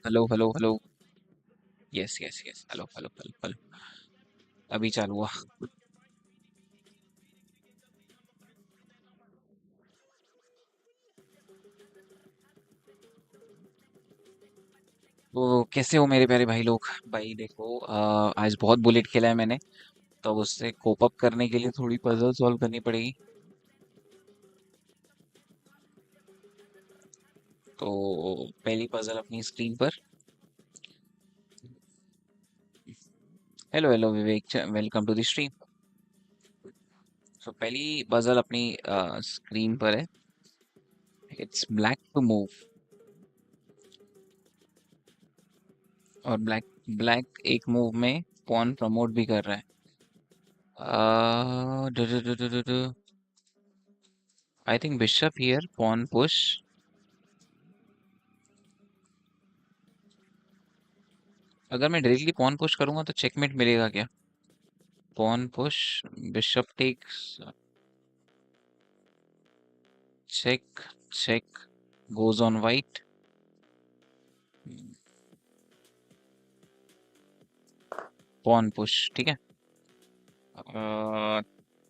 Hello hello hello. Yes yes yes, hello hello hello hello. अभी चालू हुआ। तो कैसे हो मेरे प्यारे भाई लोग? भाई देखो, आज बहुत बुलेट खेला है मैंने। तो अब उससे कोप अप करने के लिए थोड़ी पजल सॉल्व करनी पड़ेगी। तो पहली पजल अपनी स्क्रीन पर। Hello hello Vivek, welcome to the stream. तो पहली पजल अपनी स्क्रीन पर है। It's black to move. और ब्लैक ब्लैक एक मूव में पॉन प्रमोट भी कर रहा है। I think bishop here, pawn push. अगर मैं डायरेक्टली पॉन पुश करूंगा तो चेकमेट मिलेगा क्या? Pawn push, bishop takes, check, check, goes on white. Pawn push, ठीक है।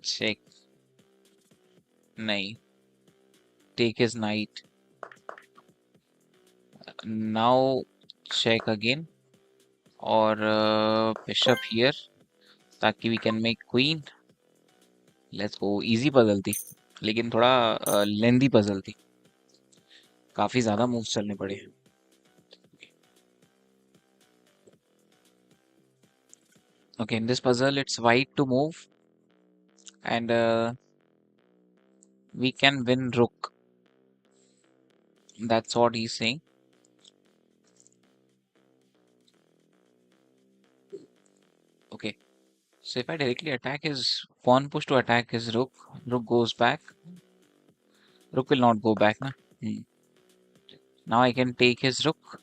चेक, नहीं। Take is knight. Now check again. और बिशप हियर, ताकि we can make queen. Let's go. Easy puzzle थी, लेकिन थोड़ा लेंदी पजल थी। काफी ज्यादा मूव्स चलने पड़े। Okay, in this puzzle, it's white to move, and we can win rook. That's what he's saying. Okay, so if I directly attack his pawn push to attack his rook, rook goes back. Rook will not go back, na? Hmm. Now I can take his rook.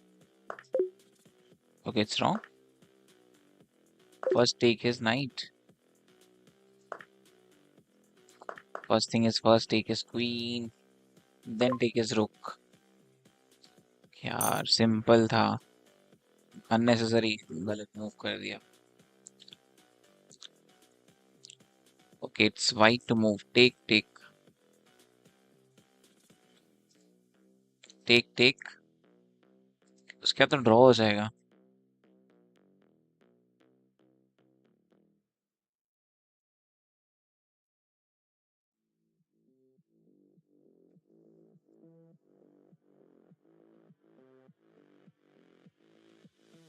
Okay, it's wrong. First take his knight. First thing is first take his queen, then take his rook. यार simple था, unnecessary गलत move कर दिया. Okay, it's white to move. Take, take, take, take. उसके बाद तो draw हो जाएगा.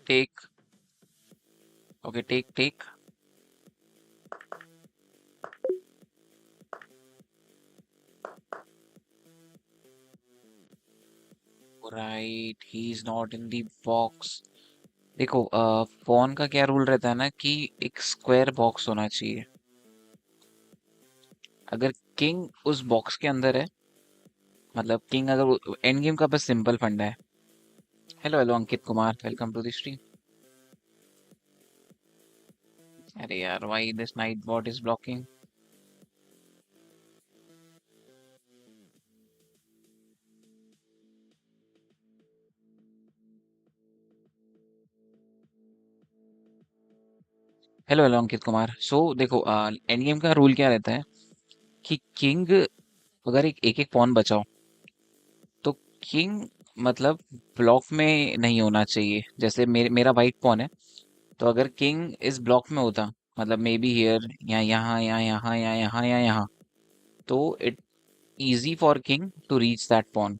Take. Okay, take, take. Right, he's not in the box. देखो, फोन का क्या रूल रहता है ना कि एक स्क्वायर बॉक्स होना चाहिए. अगर किंग उस बॉक्स के अंदर है, मतलब किंग अगर एंड गेम का बस सिंपल फंडा है. Hello hello Ankit Kumar, welcome to the stream. अरे यार, why this knight bot is blocking? Hello hello Ankit Kumar. So देखो, एंड गेम का रूल क्या रहता है कि किंग, अगर एक एक, एक पॉन बचाओ तो किंग, मतलब ब्लॉक में नहीं होना चाहिए. जैसे मेरा वाइट पॉन है, तो अगर किंग इस ब्लॉक में होता, मतलब मे बी हियर या यहाँ या यहाँ या यहाँ या यहाँ, तो it easy for king to reach that pawn.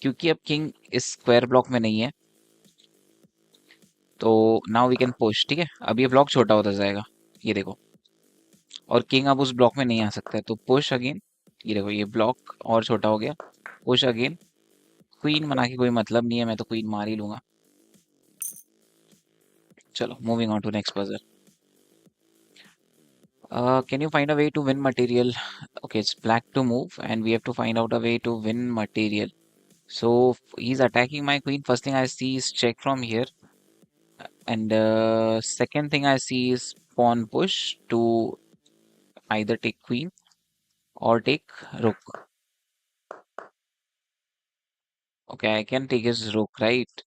क्योंकि अब किंग इस स्क्वायर ब्लॉक में नहीं है, तो नाउ वी कैन पुश. ठीक है, अब ये ब्लॉक छोटा होता जाएगा, ये देखो. और किंग अब उस ब्लॉक में नहीं आ सकता है, तो पुश अगेन. ये देखो, ये ब्लॉक और छोटा हो गया. Push again. क्वीन बना के कोई मतलब नहीं है, मैं तो क्वीन मार ही लूंगा. चलो, moving on to next puzzle. Can you find a way to win material? Okay, it's black to move, and we have to find out a way to win material. So he's attacking my queen. First thing I see is check from here, and second thing I see is pawn push to either take queen or take rook. Okay, I can take his rook, right?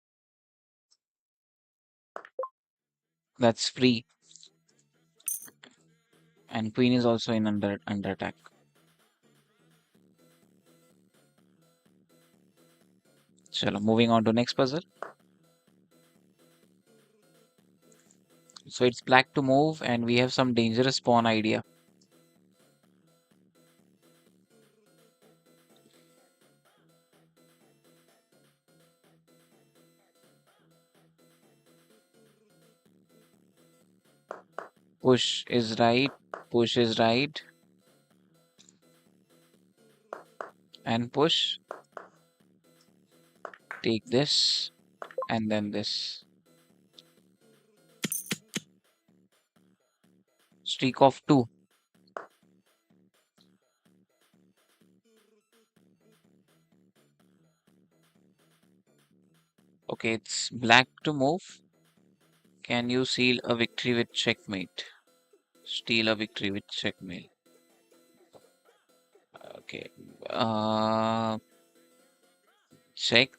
That's free, and queen is also in under attack. Chalo, moving on to next puzzle. So it's black to move, and we have some dangerous pawn idea. Push is right, push is right, and push. Take this, and then this. Streak of two. Okay, it's black to move. Can you seal a victory with checkmate? Steal a victory with checkmate. Okay. Uh, check.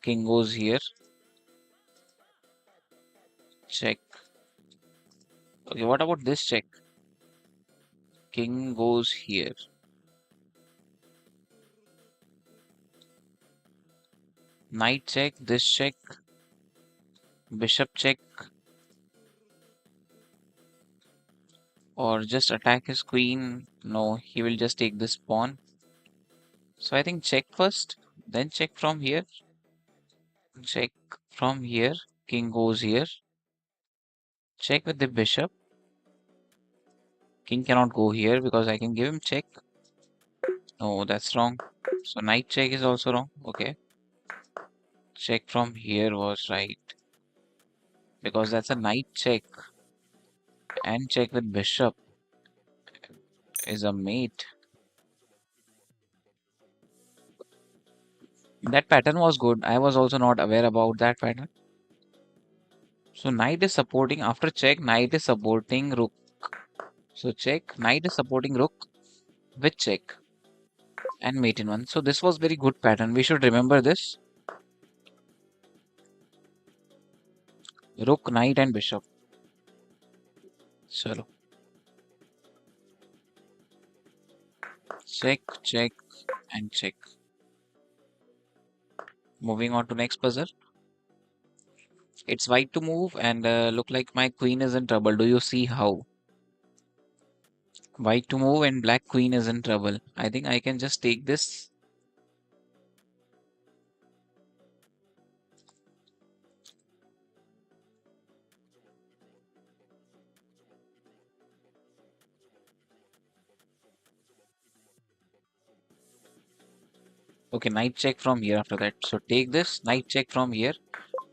King goes here. Check. Okay, what about this check? King goes here. Knight check. This check. Bishop check. Or just attack his queen. No, he will just take this pawn. So I think check first. Then check from here. Check from here. King goes here. Check with the bishop. King cannot go here because I can give him check. No, that's wrong. So knight check is also wrong. Okay. Check from here was right. Because that's a knight check. And check with bishop is a mate. That pattern was good. I was also not aware about that pattern. So knight is supporting, after check, knight is supporting rook. So check, knight is supporting rook with check and mate in one. So this was very good pattern. We should remember this. Rook, knight and bishop. Chalo. Check, check and check. Moving on to next puzzle. It's white to move and look like my queen is in trouble. Do you see how? White to move and black queen is in trouble. I think I can just take this. Okay, knight check from here after that. So take this, knight check from here,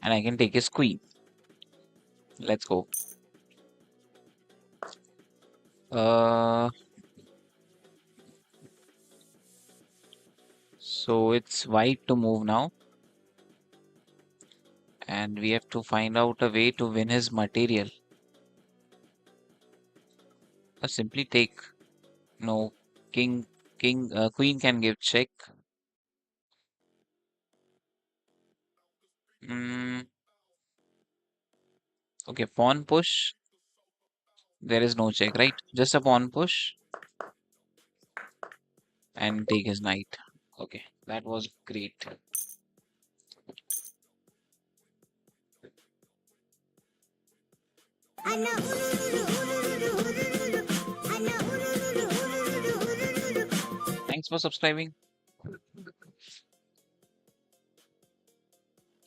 and I can take his queen. Let's go. Uh, so it's white to move now, and we have to find out a way to win his material. Simply take. No, queen can give check. Mm, okay, pawn push. There is no check, right? Just a pawn push and take his knight. Okay, that was great. Thanks for subscribing.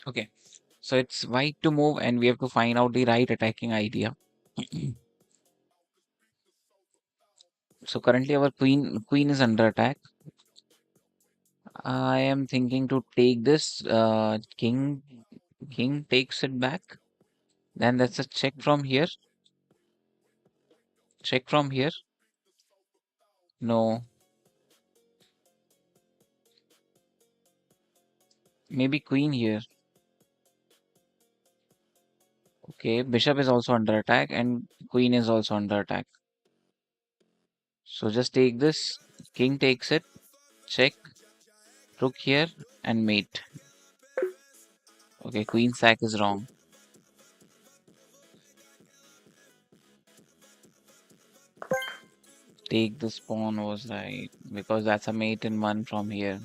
Okay, so it's white to move, and we have to find out the right attacking idea. So currently our queen is under attack. I am thinking to take this king takes it back. Then that's a check from here. Check from here. No. Maybe queen here. Okay, bishop is also under attack and queen is also under attack. So just take this. King takes it. Check. Rook here and mate. Okay, queen sack is wrong. Take this pawn was right because that's a mate in one from here.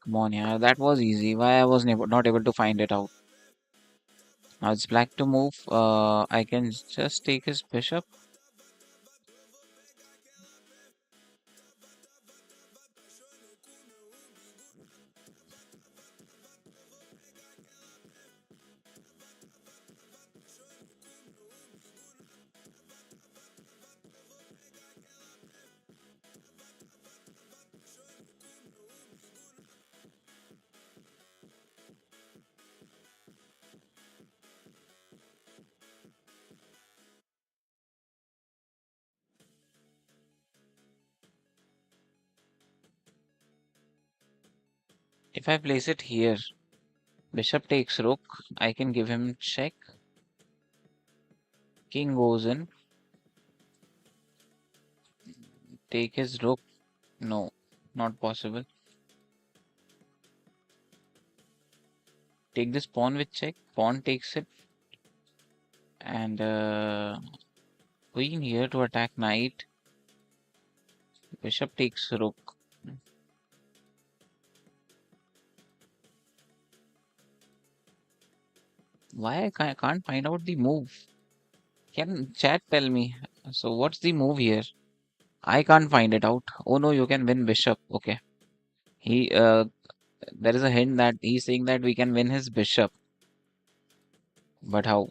Come on, yeah, that was easy. Why I was never not able to find it out. Now it's black to move. I can just take his bishop. If I place it here, bishop takes rook. I can give him check. King goes in. Take his rook. No, not possible. Take this pawn with check. Pawn takes it. And queen here to attack knight. Bishop takes rook. Why I can't find out the move? Can chat tell me? So what's the move here? I can't find it out. Oh no, you can win bishop. Okay. He there is a hint that he's saying that we can win his bishop. But how?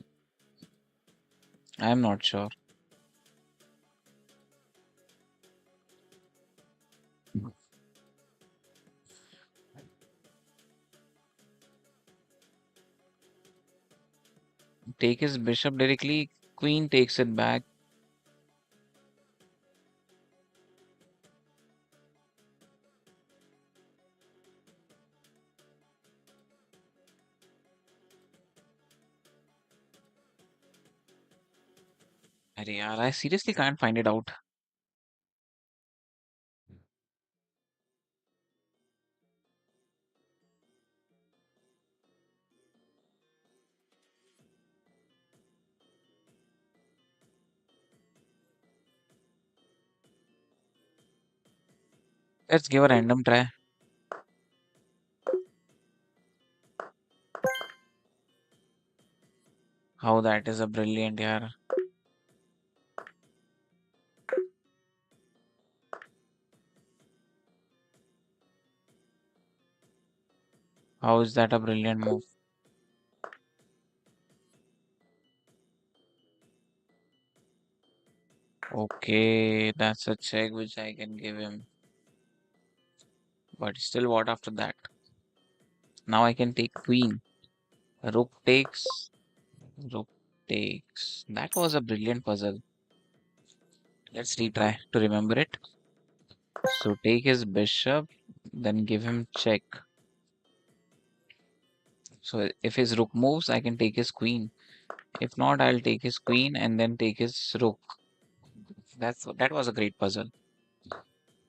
I'm not sure. Take his bishop directly. Queen takes it back. Arey yaar, I seriously can't find it out. Let's give a random try. How that is a brilliant yaar. How is that a brilliant move? Okay, that's a check which I can give him. But still what after that? Now I can take queen. Rook takes. Rook takes. That was a brilliant puzzle. Let's retry to remember it. So take his bishop, then give him check. So if his rook moves, I can take his queen. If not, I'll take his queen and then take his rook. That was a great puzzle.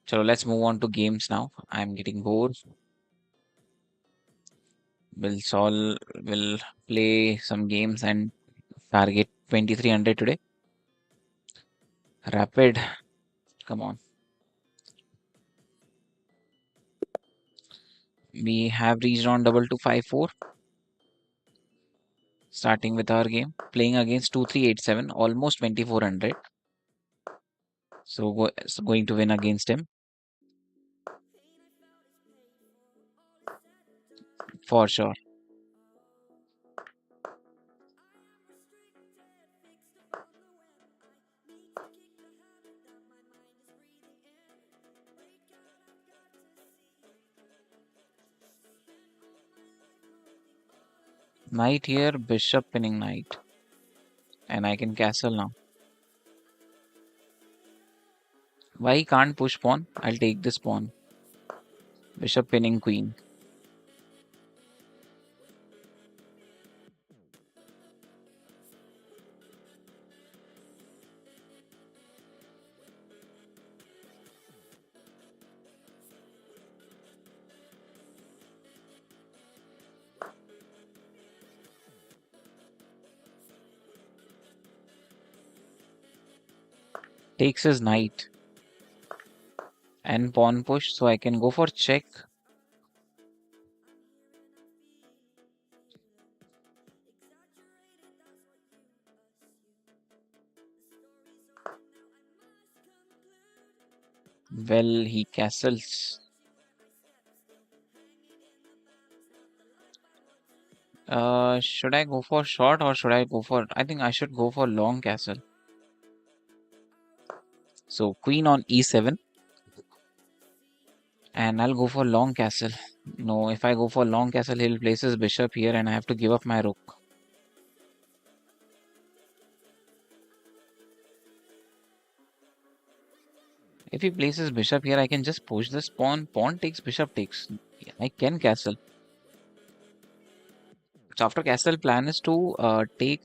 So let's move on to games now. I'm getting bored. We'll play some games and target 2300 today. Rapid. Come on. We have reached on double 254. Starting with our game. Playing against 2387, almost 2400. So going to win against him for sure. Knight here, bishop pinning knight. And I can castle now. Why he can't push pawn? I'll take this pawn. Bishop pinning queen. Takes his knight. And pawn push, so I can go for check. Well, he castles. Should I go for short or should I go for... I think I should go for long castle. So queen on e7. And I'll go for long castle. No, if I go for long castle, he'll place his bishop here and I have to give up my rook. If he places bishop here, I can just push this pawn. Pawn takes, bishop takes. I can castle. So after castle, plan is to take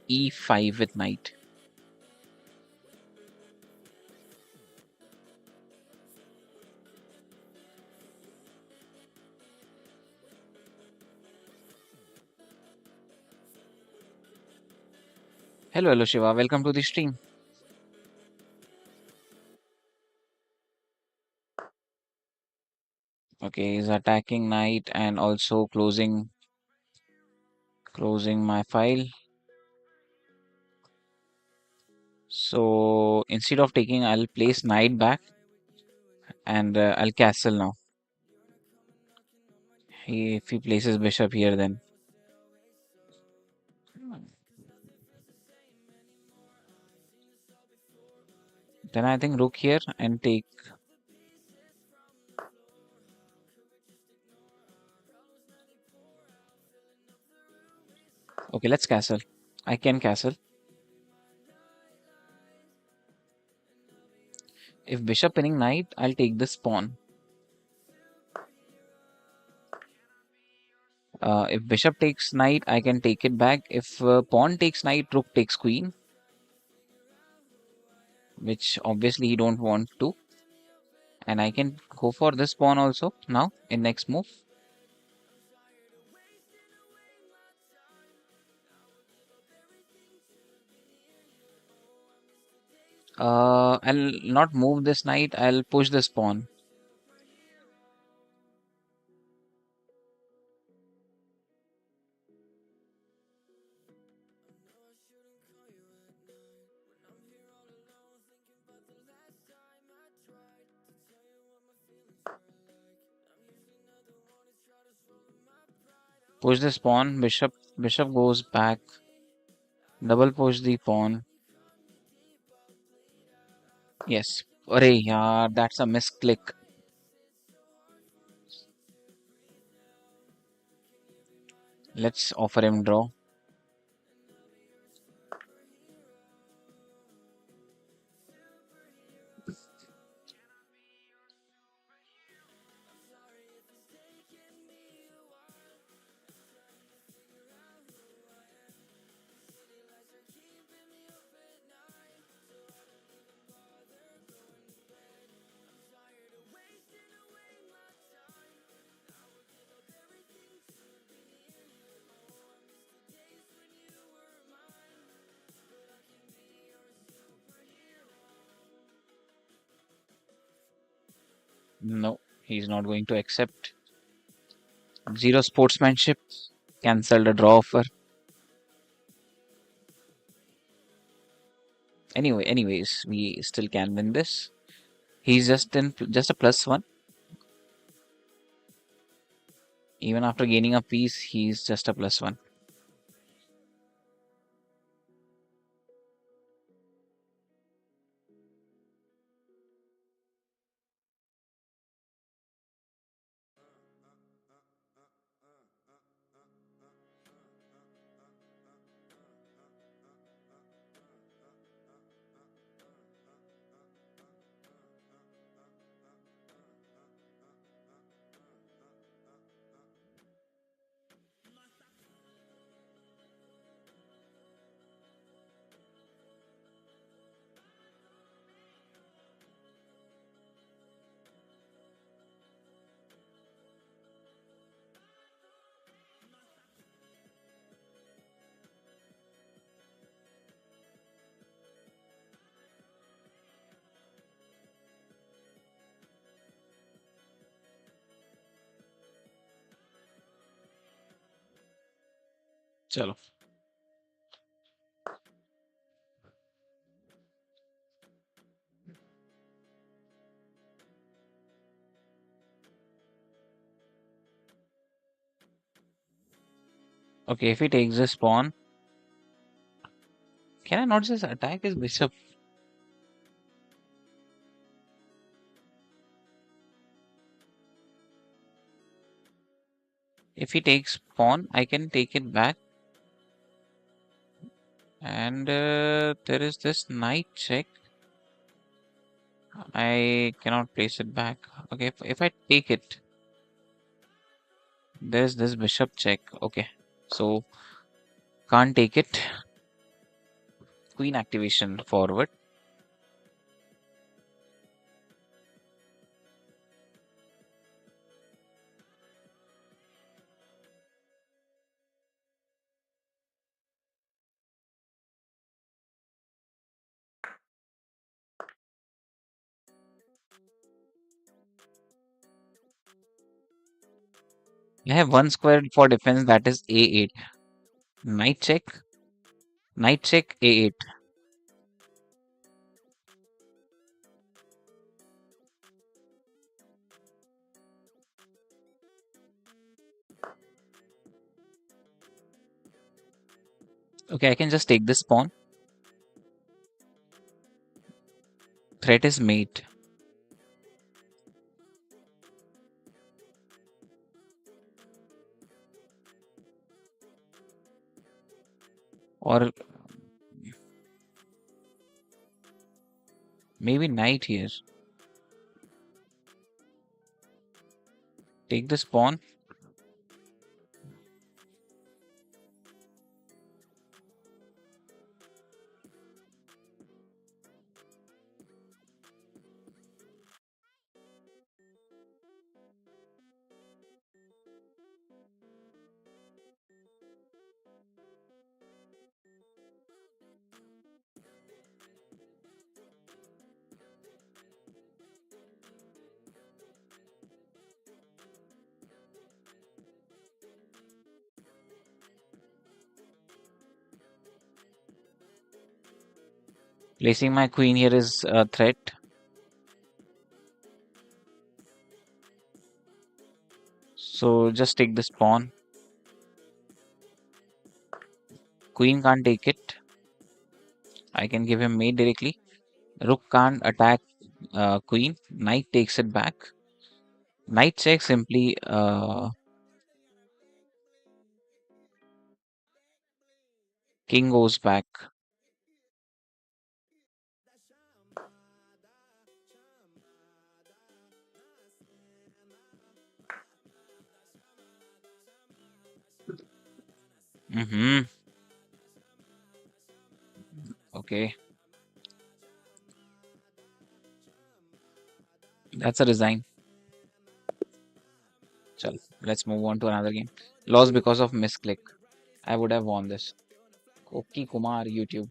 e5 with knight. Hello Shiva, welcome to the stream. Okay, he's attacking knight and also closing my file. So instead of taking, I'll place knight back and I'll castle now. If he places bishop here, then I think rook here and take. Okay, let's castle. I can castle. If bishop pinning knight, I'll take this pawn. If bishop takes knight, I can take it back. If pawn takes knight, rook takes queen, which obviously you don't want to. And I can go for this pawn also now in next move. I'll not move this knight. I'll push this pawn. Push this pawn. Bishop goes back. Double push the pawn. Yes. Arey, yeah, that's a misclick. Let's offer him draw. No, he's not going to accept. Zero sportsmanship. Cancel the draw offer. Anyways, we still can win this. He's just a +1. Even after gaining a piece, he's just a +1. चलो. Okay, if he takes this pawn, can I not just attack his bishop? If he takes pawn, I can take it back. And there is this knight check. I cannot place it back. Okay, if I take it, there's this bishop check. Okay, so can't take it. Queen activation forward. I have one square for defense, that is a8. Knight check, knight check, a8. Okay, I can just take this pawn. Threat is mate. Or maybe knight here. Take this pawn. Placing my queen here is a threat. So just take this pawn. Queen can't take it. I can give him mate directly. Rook can't attack queen. Knight takes it back. Knight check simply. King goes back. Mm-hmm. Okay, that's a resign. Chal, let's move on to another game. Lost because of misclick. I would have won this. Koki Kumar, YouTube.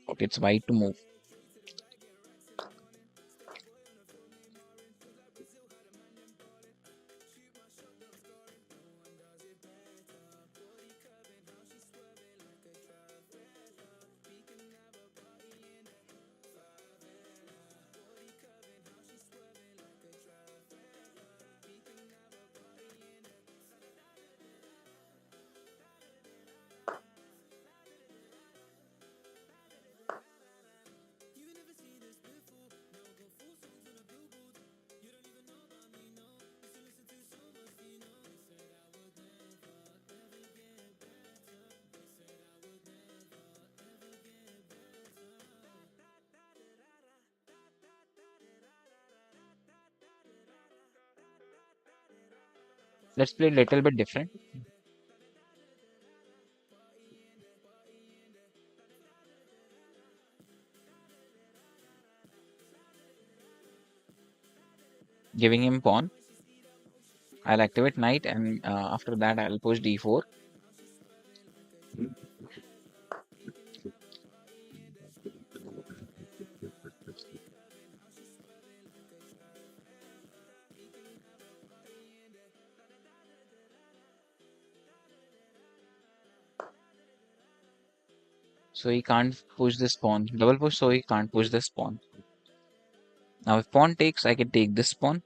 Okay, it's white to move. Let's play a little bit different. Giving him pawn. I'll activate knight, and after that I'll push d4. So he can't push this pawn. Double push, so he can't push this pawn. Now if pawn takes, I can take this pawn.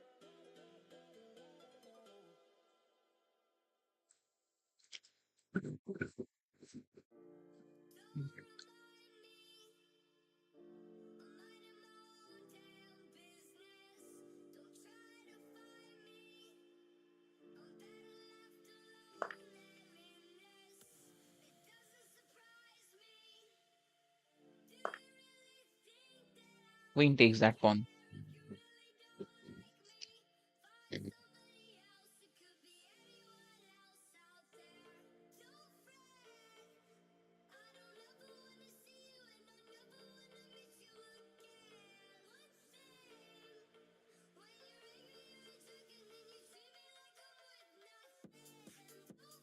Queen takes that pawn.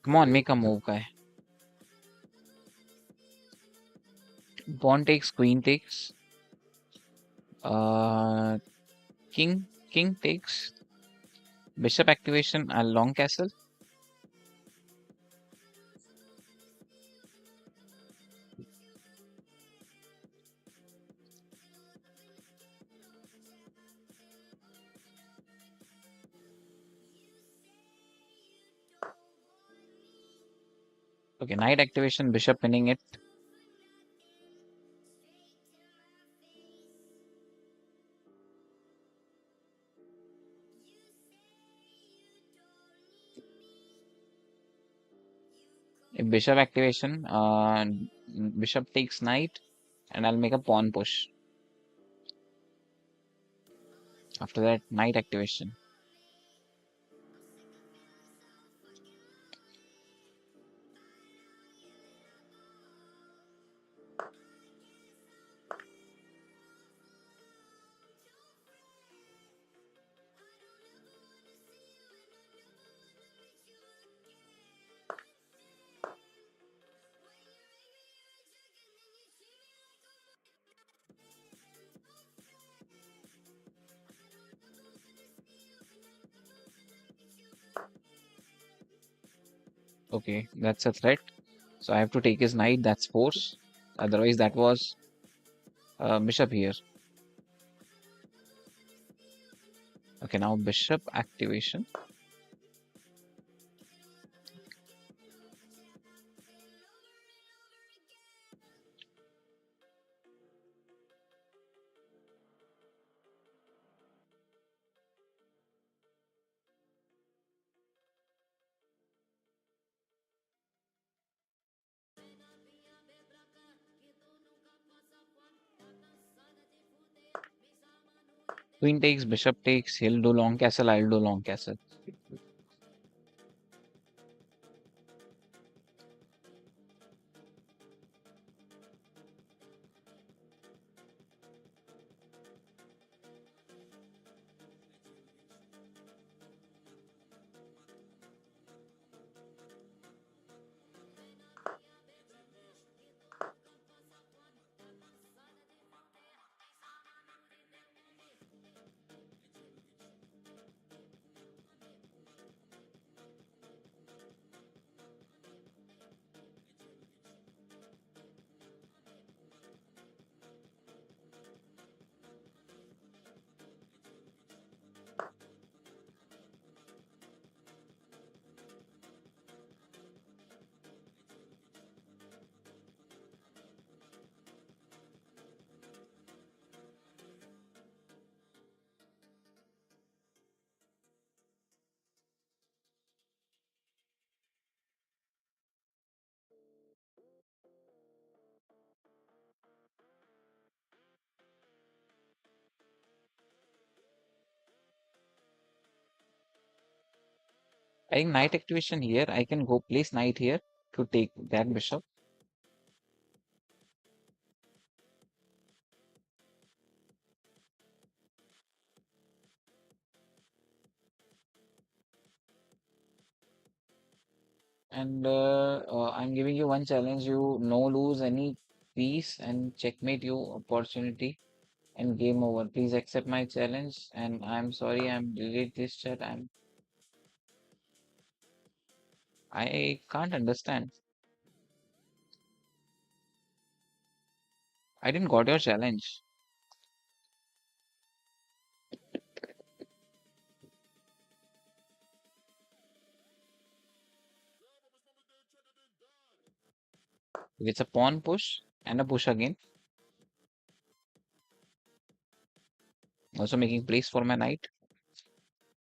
Come on, make a move, guy. Pawn takes, queen takes. Uh, king takes. Bishop activation, a long castle. Okay, knight activation, bishop pinning it. If bishop activation, bishop takes knight, and I'll make a pawn push. After that, knight activation. Okay, that's a threat. So I have to take his knight. That's force. Otherwise, that was bishop here. Okay, now bishop activation. Queen takes, bishop takes. He'll do long castle. I'll do long castle. I think knight activation here. I can go place knight here to take that bishop. And I'm giving you one challenge. You no lose any piece and checkmate you opportunity and game over. Please accept my challenge. And I'm sorry, I'm delete this chat. I can't understand. I didn't got your challenge. It's a pawn push and a push again. Also making place for my knight.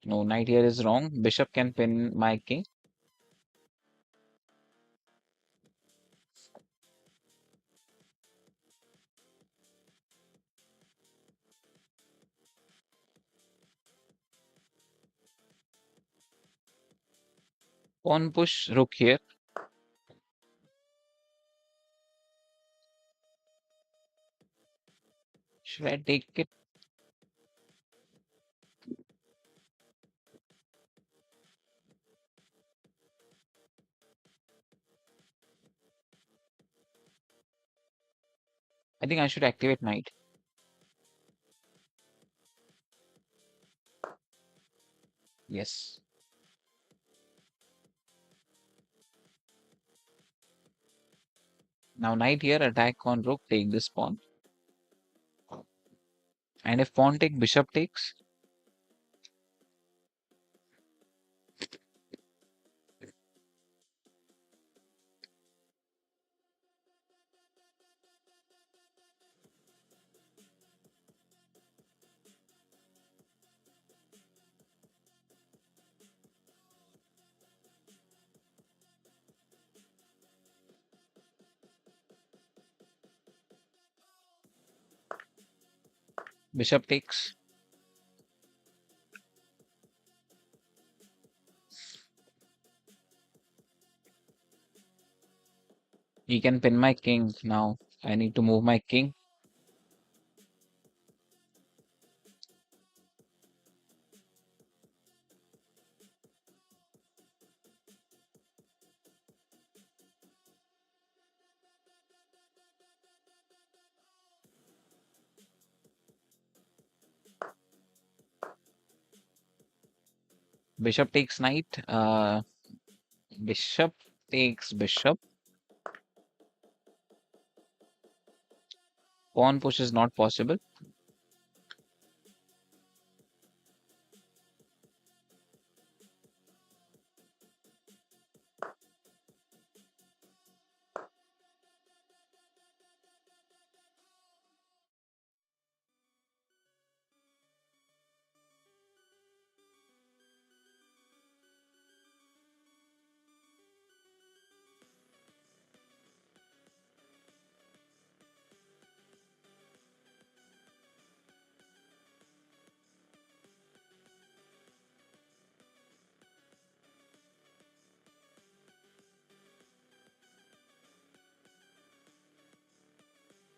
No, knight here is wrong. Bishop can pin my king. Pawn push rook here. Should I take it? I think I should activate knight. Yes. Now knight here, attack on rook, take this pawn. And if pawn take, bishop takes. Bishop takes. He can pin my king now. I need to move my king. Bishop takes knight. Bishop takes bishop. Pawn push is not possible.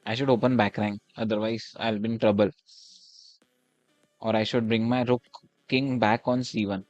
I should open back rank. Otherwise, I'll be in trouble. Or I should bring my rook king back on c1.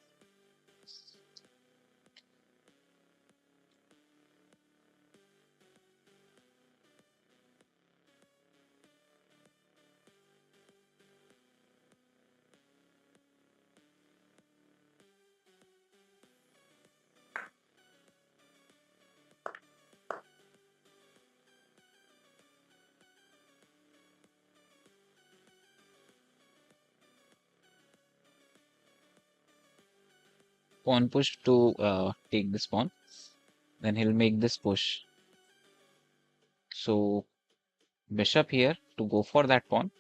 Pawn push to take this pawn. Then he'll make this push. So bishop here to go for that pawn.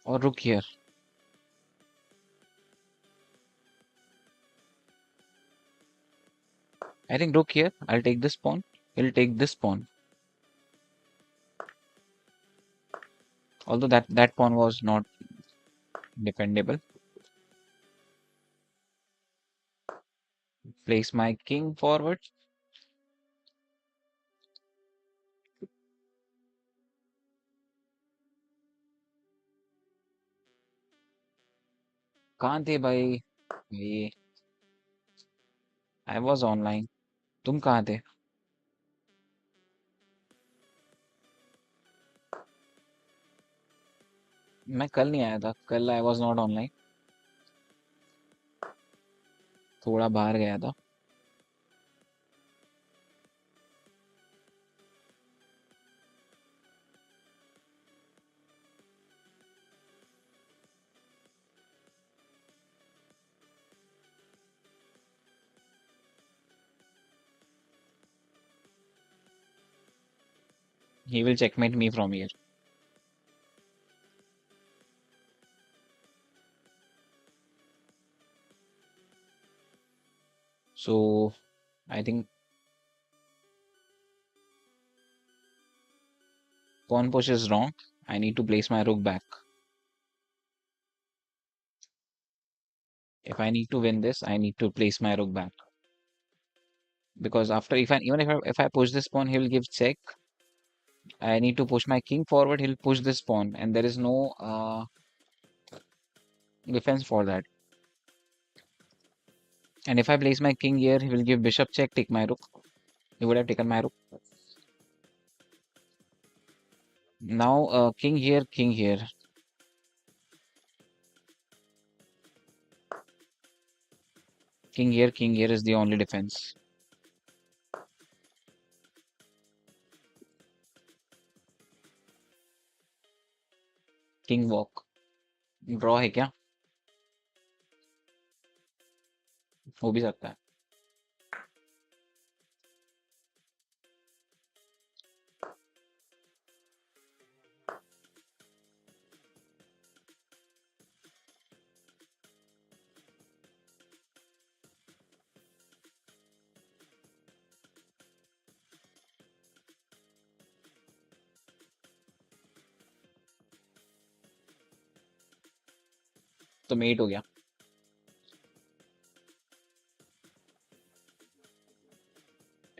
Or rook here. I think rook here. I'll take this pawn. He'll take this pawn. Although that pawn was not defendable. Place my king forward. कहाँ थे भाई ये I was online तुम कहाँ थे मैं कल नहीं आया था कल आई वॉज नॉट ऑनलाइन थोड़ा बाहर गया था He will checkmate me from here. So I think pawn push is wrong. I need to place my rook back. If I need to win this, I need to place my rook back. Because after, if I even if I push this pawn, he will give check. I need to push my king forward. He'll push this pawn, and there is no defense for that. And if I place my king here, he will give bishop check, take my rook. He would have taken my rook. Now king here, king here. King here is the only defense. King walk draw है क्या? हो भी सकता है. तो mate हो गया.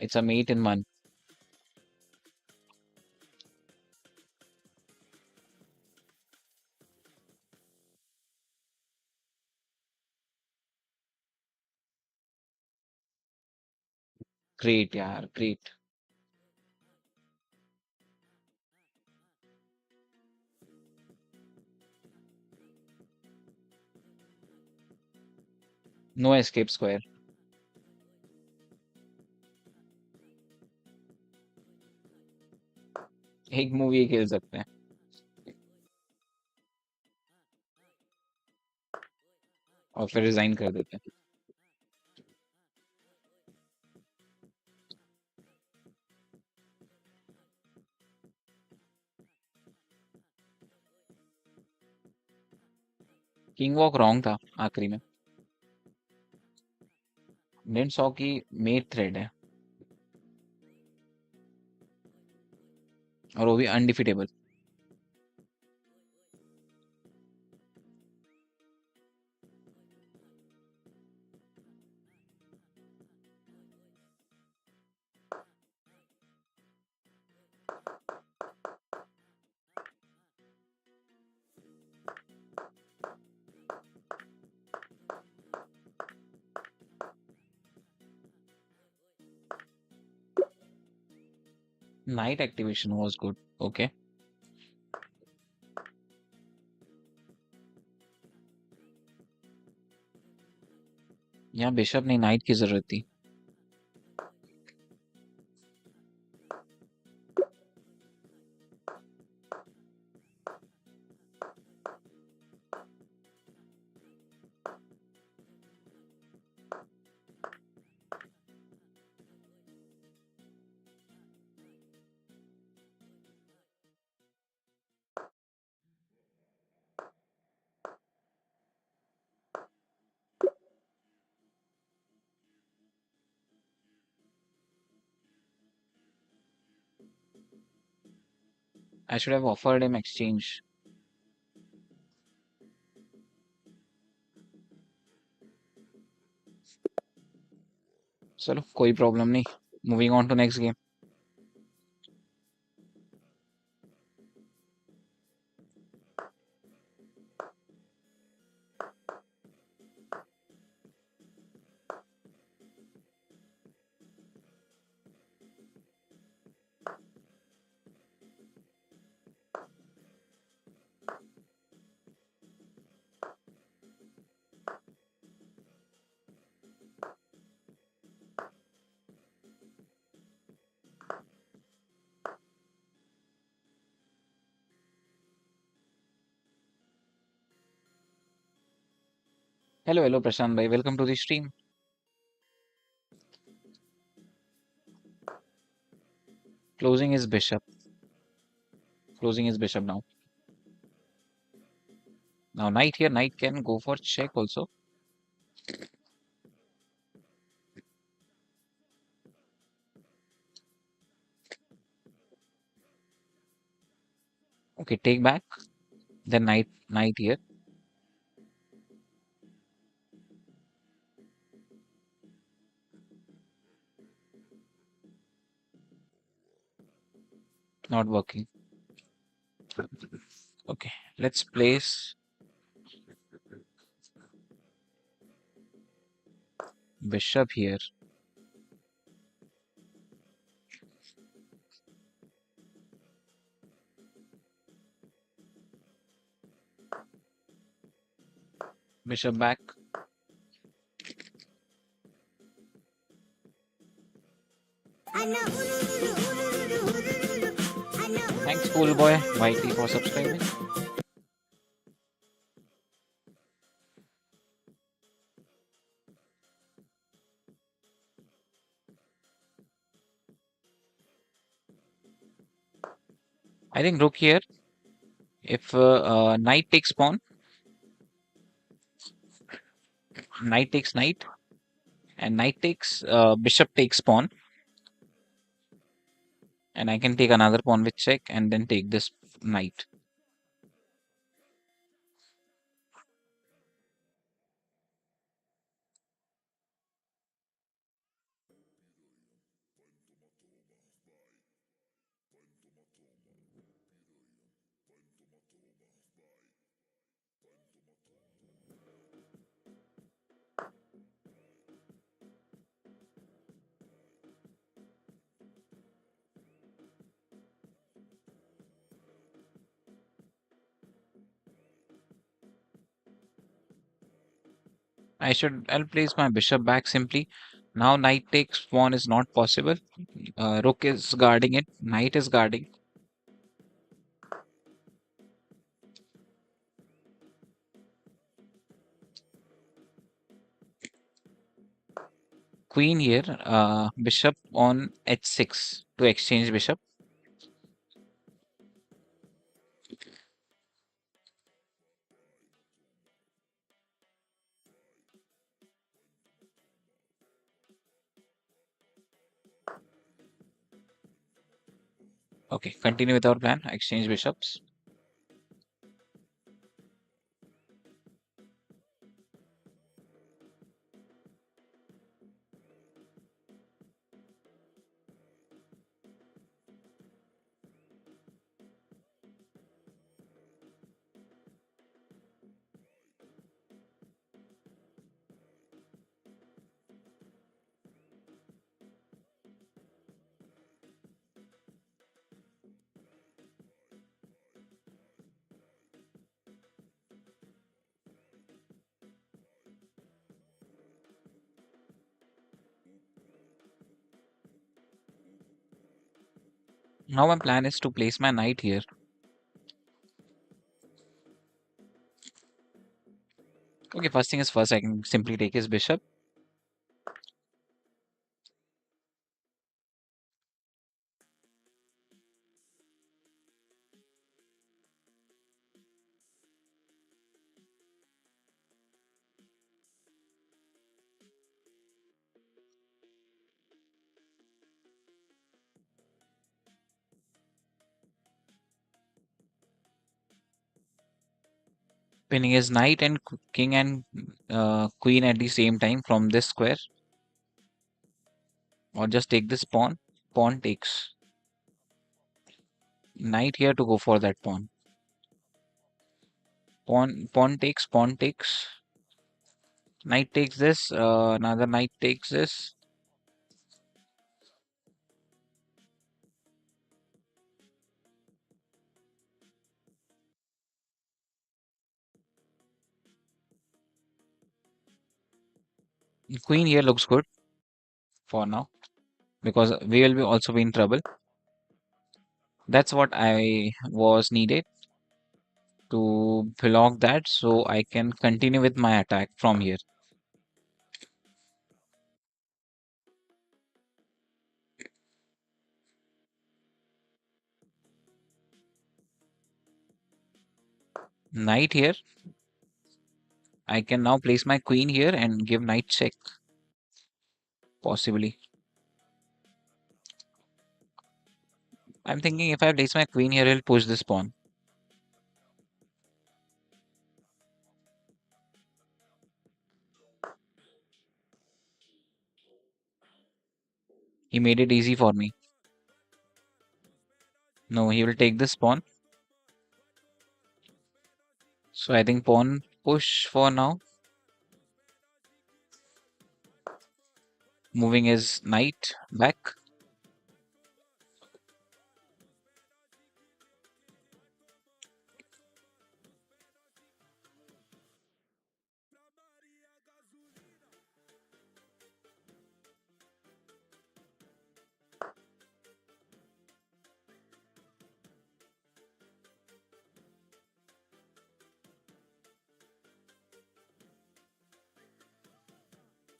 It's a mate in one. Great यार, ग्रेट. No escape square. एक मूवी खेल सकते हैं. और फिर रिजाइन कर देते हैं. किंग वॉक रॉन्ग था आखिरी में. डेंट सॉ की मेट थ्रेड है. और वो भी undefeatable. Knight activation was good. Okay. यहाँ बिशप नहीं, नाइट की जरूरत थी. I should have offered him exchange. चलो कोई प्रॉब्लम नहीं. Moving on to next game. Hello hello Prashant भाई, welcome to the stream. Closing is bishop. closing his bishop now. Now knight here, knight can go for check also. Okay, take back. Then knight here. Not working. Okay, let's place bishop here. Bishop back. Thanks, cool boy, YT for subscribing. I think rook here. If knight takes pawn, knight takes knight, and knight takes bishop takes pawn, and I can take another pawn with check and then take this knight. I'll place my bishop back simply. Now knight takes pawn is not possible. Rook is guarding it. Knight is guarding. Queen here. Bishop on h6 to exchange bishop. Okay, continue with our plan. Exchange bishops. Now my plan is to place my knight here. Okay, first thing is first, I can simply take his bishop. Pinning his knight and king and queen at the same time from this square. Or just take this pawn. Pawn takes. Knight here to go for that pawn. Pawn takes, pawn takes. Knight takes this, another knight takes this. Queen here looks good for now because we will be also be in trouble. That's what I was needed to block that so I can continue with my attack from here. Knight here. I can now place my queen here and give knight check, possibly. I'm thinking if I place my queen here, he'll push this pawn. He made it easy for me. No, he will take this pawn. So I think pawn push for now. Moving his knight back.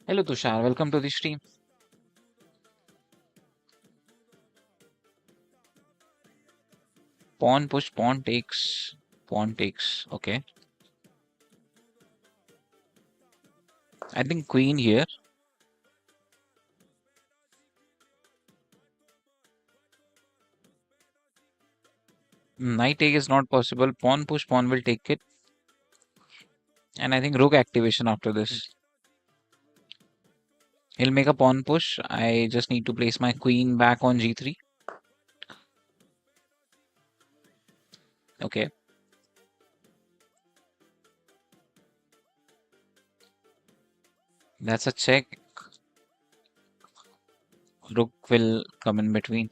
Hello Tushar, welcome to the stream. Pawn push, pawn takes, pawn takes. Okay. I think queen here. Knight take is not possible. Pawn push, pawn will take it. And I think rook activation after this. He'll make a pawn push. I just need to place my queen back on g3. Okay. That's a check. Rook will come in between.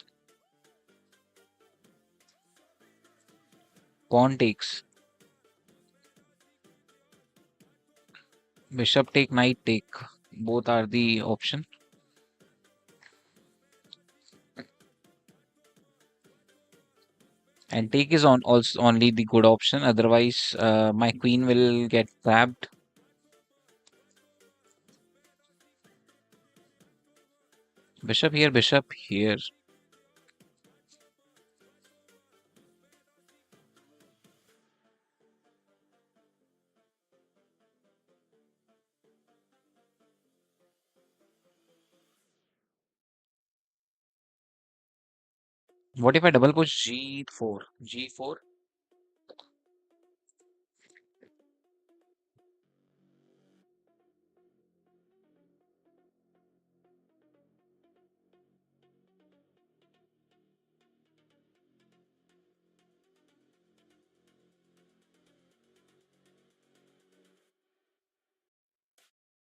Pawn takes. Bishop take, knight take. Both are the option. And take is on also only the good option. Otherwise, my queen will get grabbed. Bishop here, bishop here. What if I double push g4? G4.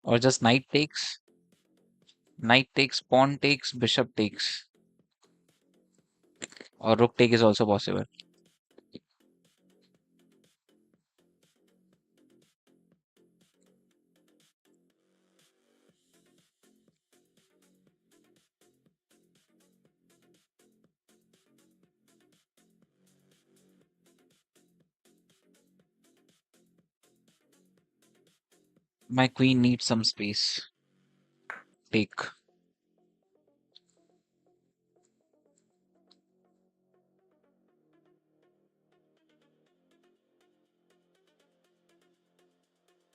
Or just knight takes. Knight takes, pawn takes, bishop takes. Or rook take is also possible. My queen needs some space. Take.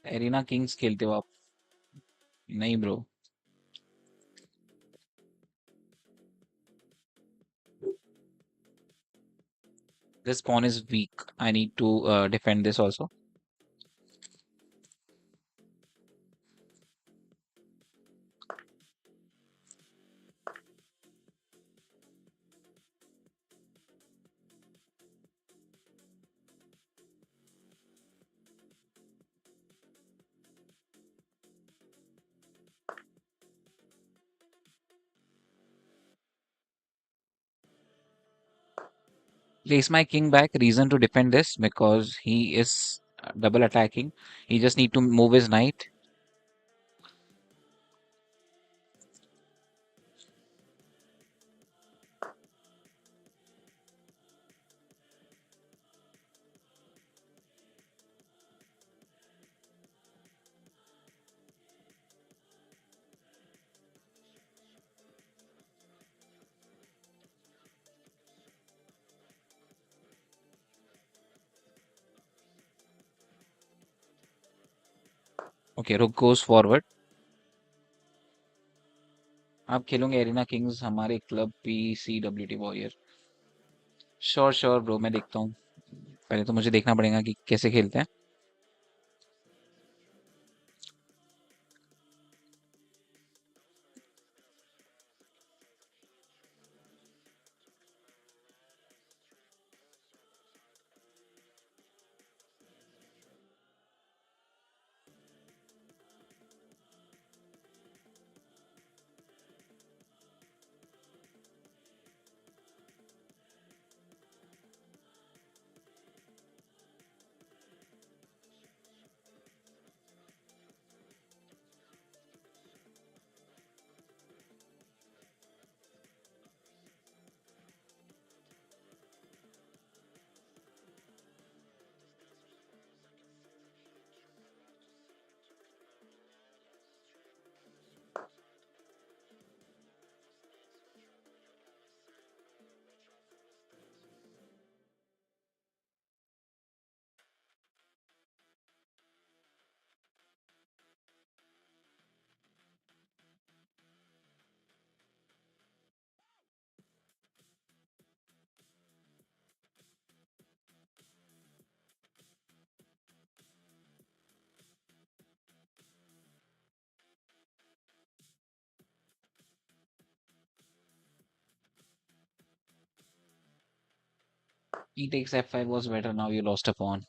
Arena Kings खेलते हो आप? नहीं bro. This pawn is weak. I need to defend this also. Place my king back. Reason to defend this because he is double attacking. He just need to move his knight. Okay, रुक goes forward. आप खेलोगे arena Kings हमारे club PCWT warrior? Sure sure bro, मैं देखता हूँ। पहले तो मुझे देखना पड़ेगा कि कैसे खेलते हैं। E takes F5 was better. Now you lost a pawn.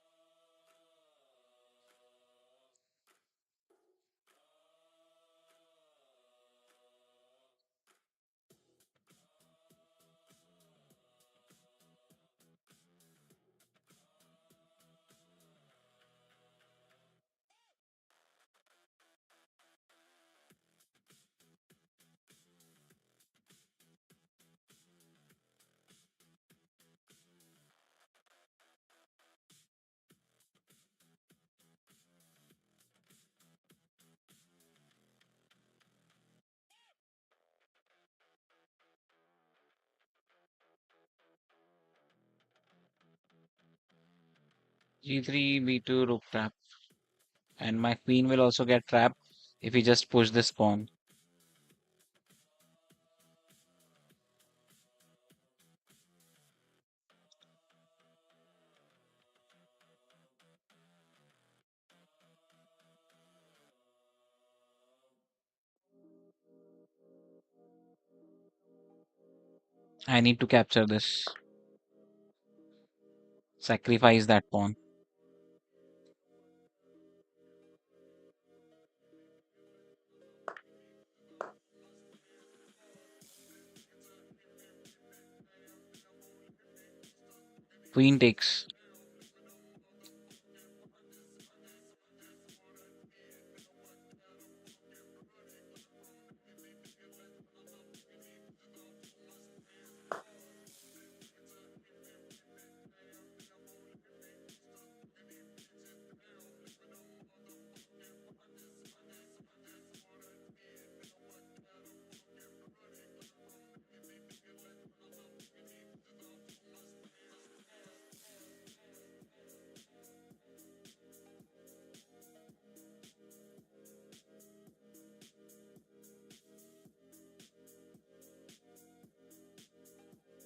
G3 B2 rook trap, and my queen will also get trapped if we just push this pawn. I need to capture this. Sacrifice that pawn. Queen takes.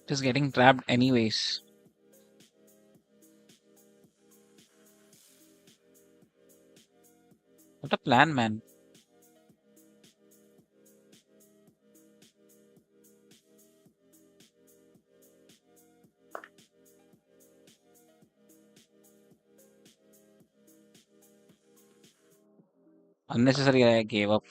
It is getting trapped anyways. What a plan, man. Unnecessary I gave up.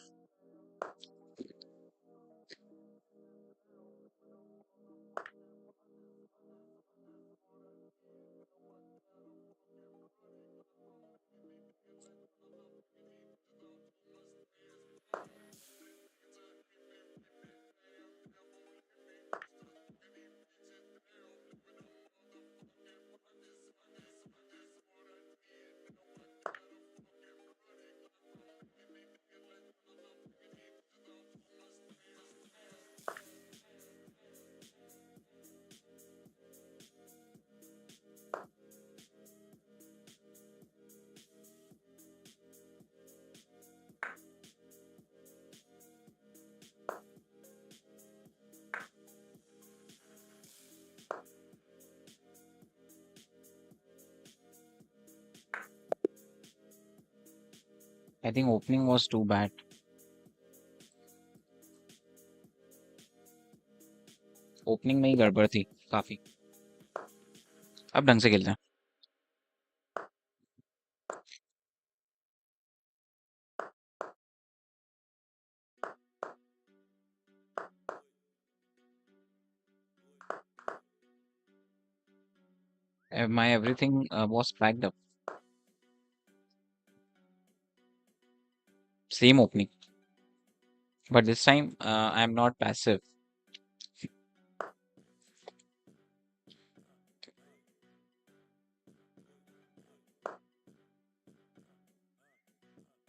I think opening was too bad. Opening में ही गड़बड़ थी काफी. अब ढंग से खेलते हैं. My everything was packed up. Same opening, but this time I'm not passive.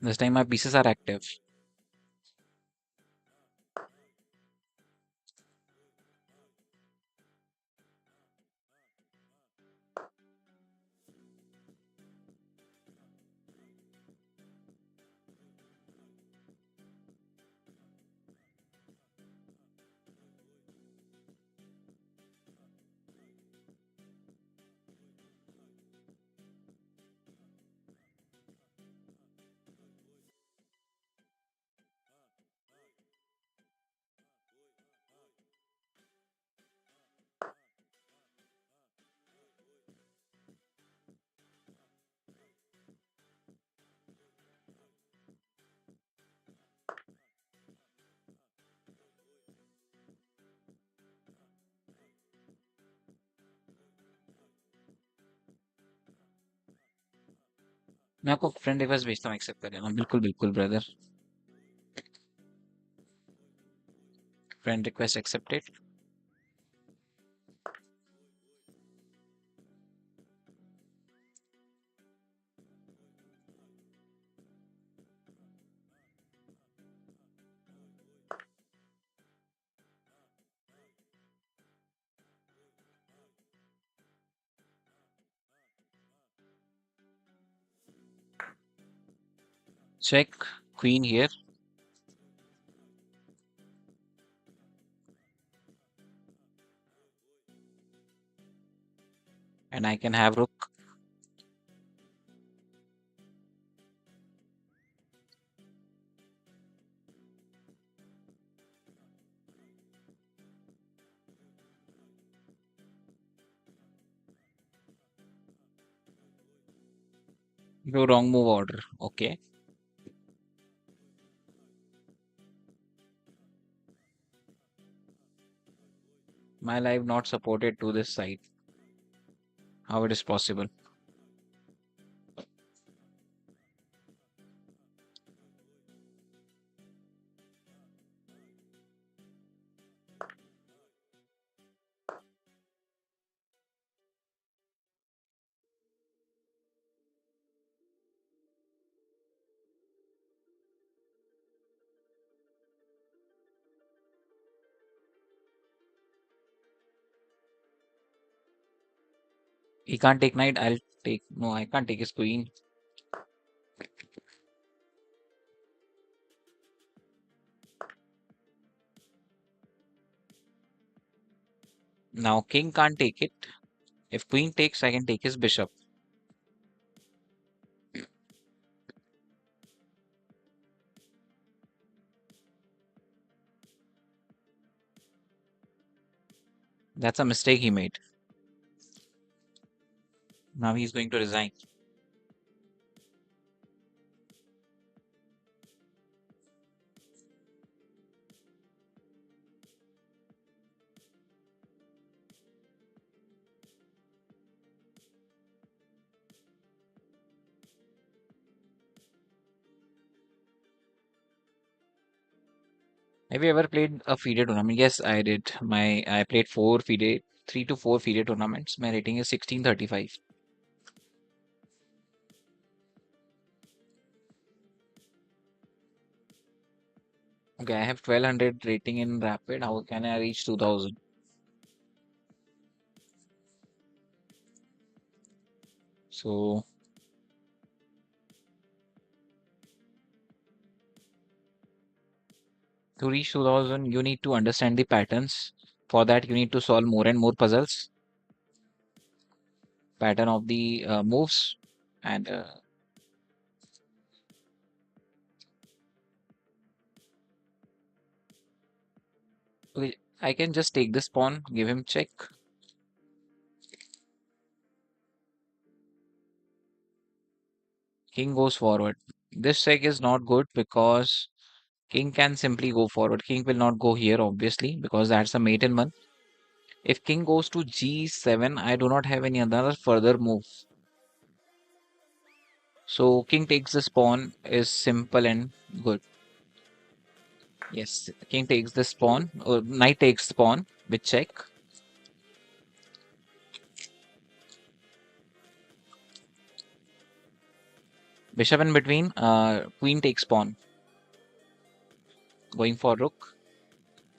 This time my pieces are active. मैं आपको फ्रेंड रिक्वेस्ट भेजता हूँ, एक्सेप्ट करें. हाँ बिल्कुल बिल्कुल brother. Friend request accepted. Check queen here, and I can have rook. Go wrong move order. Okay. My life not supported to this side. How it is possible? He can't take knight. I'll take. No, I can't take his queen. Now king can't take it. If queen takes, I can take his bishop. That's a mistake he made. Now he's going to resign. Have you ever played a FIDE tournament? Yes, I did. I played four FIDE, 3 to 4 FIDE tournaments. My rating is 1635. Okay, I have 1200 rating in Rapid. How can I reach 2000? So to reach 2000, you need to understand the patterns. For that, you need to solve more and more puzzles, pattern of the moves, and Okay, I can just take this pawn, give him check. King goes forward. This check is not good because king can simply go forward. King will not go here, obviously, because that's a mate in one. If king goes to g7, I do not have any other further move. So king takes this pawn is simple and good. Yes, king takes this pawn, or knight takes the pawn with check. Bishop in between, queen takes pawn, going for rook.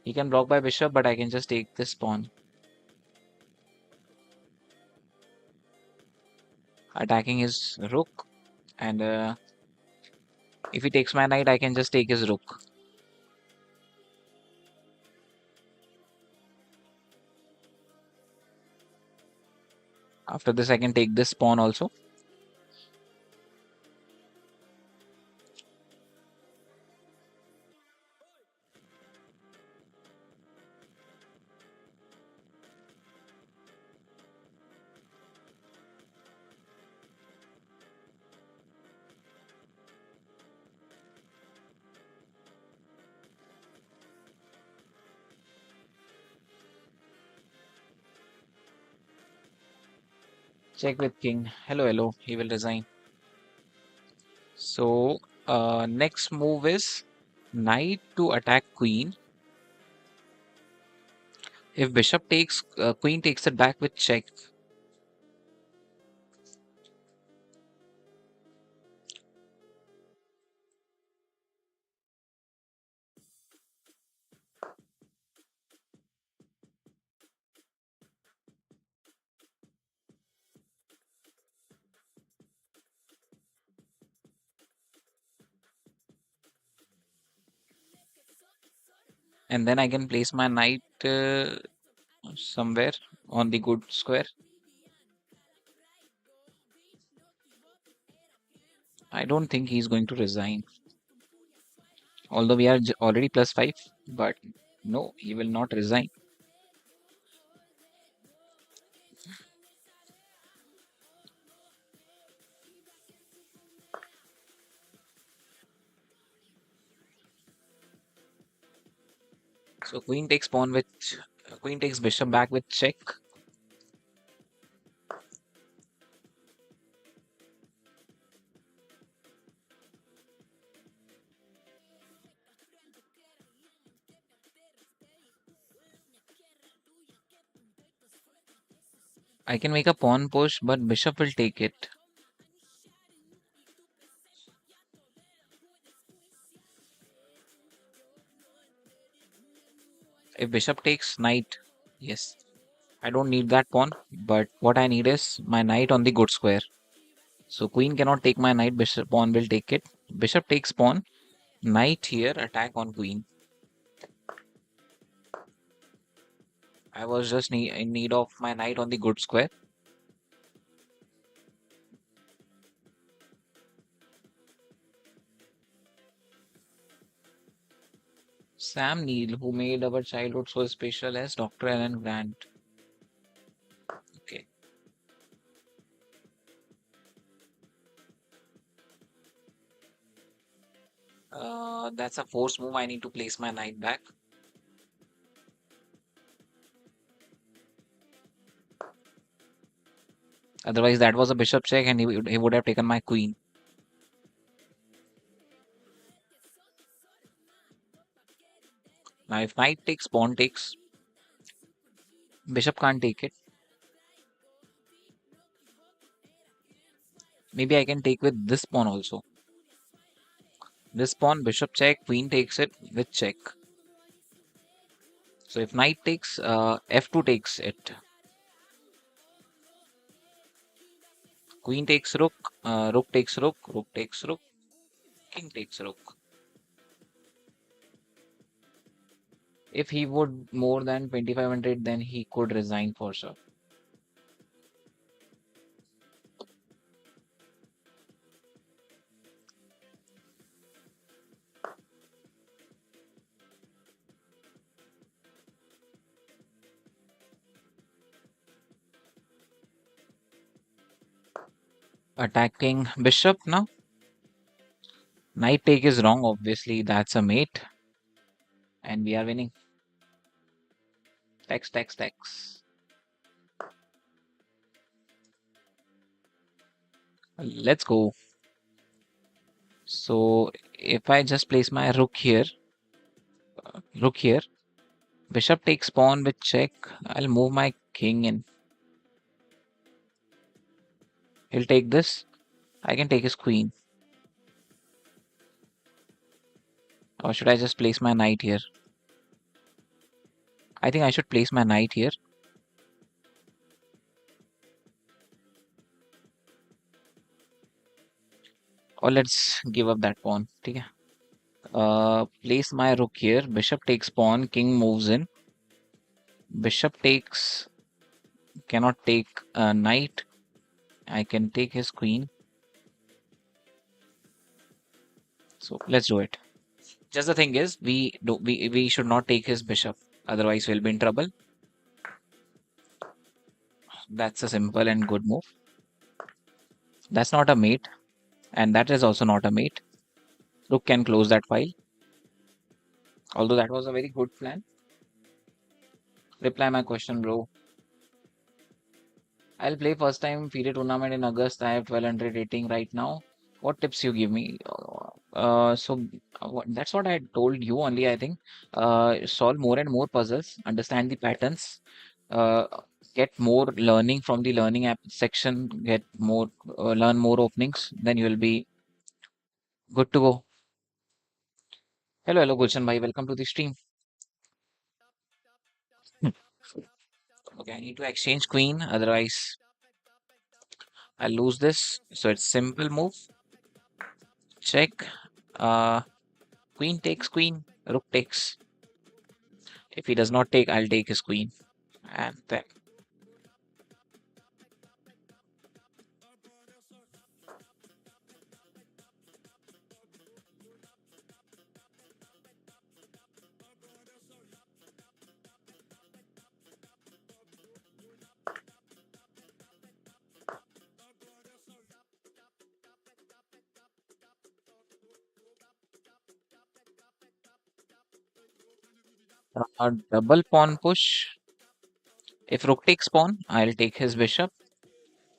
He can block by bishop, but I can just take this pawn, attacking his rook. And if he takes my knight, I can just take his rook. After this, I can take this pawn also. Check with king. Hello, hello. He will resign. So next move is knight to attack queen. If bishop takes, queen takes it back with check. And then I can place my knight somewhere on the good square. I don't think he's going to resign. Although we are already +5, but no, he will not resign. So queen takes pawn with queen takes bishop back with check. I can make a pawn push, but bishop will take it. If bishop takes knight, yes, I don't need that pawn, but what I need is my knight on the good square. So queen cannot take my knight, bishop pawn will take it. Bishop takes pawn, knight here, attack on queen. I was just in need of my knight on the good square. Sam Neill, who made our childhood so special as Dr. Alan Grant. Okay. That's a force move. I need to place my knight back. Otherwise, that was a bishop check and he would have taken my queen. Now, if knight takes, pawn takes, bishop can't take it. Maybe I can take with this pawn also. This pawn, bishop check, queen takes it with check. So if knight takes, f2 takes it. Queen takes rook, rook takes rook, rook takes rook, king takes rook. If he would more than 2500, then he could resign for sure. Attacking bishop now. Knight take is wrong. Obviously, that's a mate, and we are winning. Text, text, text. Let's go. So if I just place my rook here, bishop takes pawn with check. I'll move my king in. He'll take this. I can take his queen. Or should I just place my knight here? I think I should place my knight here. Or let's give up that pawn. Okay. Place my rook here. Bishop takes pawn. King moves in. Bishop takes. Cannot take a knight. I can take his queen. So let's do it. Just the thing is, we should not take his bishop. Otherwise, we'll be in trouble. That's a simple and good move. That's not a mate, and that is also not a mate. Rook can close that file. Although that was a very good plan. Reply my question, bro. I'll play first time FIDE tournament in August. I have 1200 rating right now. What tips you give me? That's what I told you only, I think. Solve more and more puzzles, understand the patterns, uh, get more learning from the learning app section, get more, learn more openings, then you will be good to go. Hello, hello, Gulshan bhai. Welcome to the stream. Hmm. Okay, I need to exchange queen, otherwise I'll lose this. So it's simple move. Check. Uh, Queen takes queen. Rook takes. If he does not take, I'll take his queen. And then a double pawn push. If rook takes pawn, I'll take his bishop.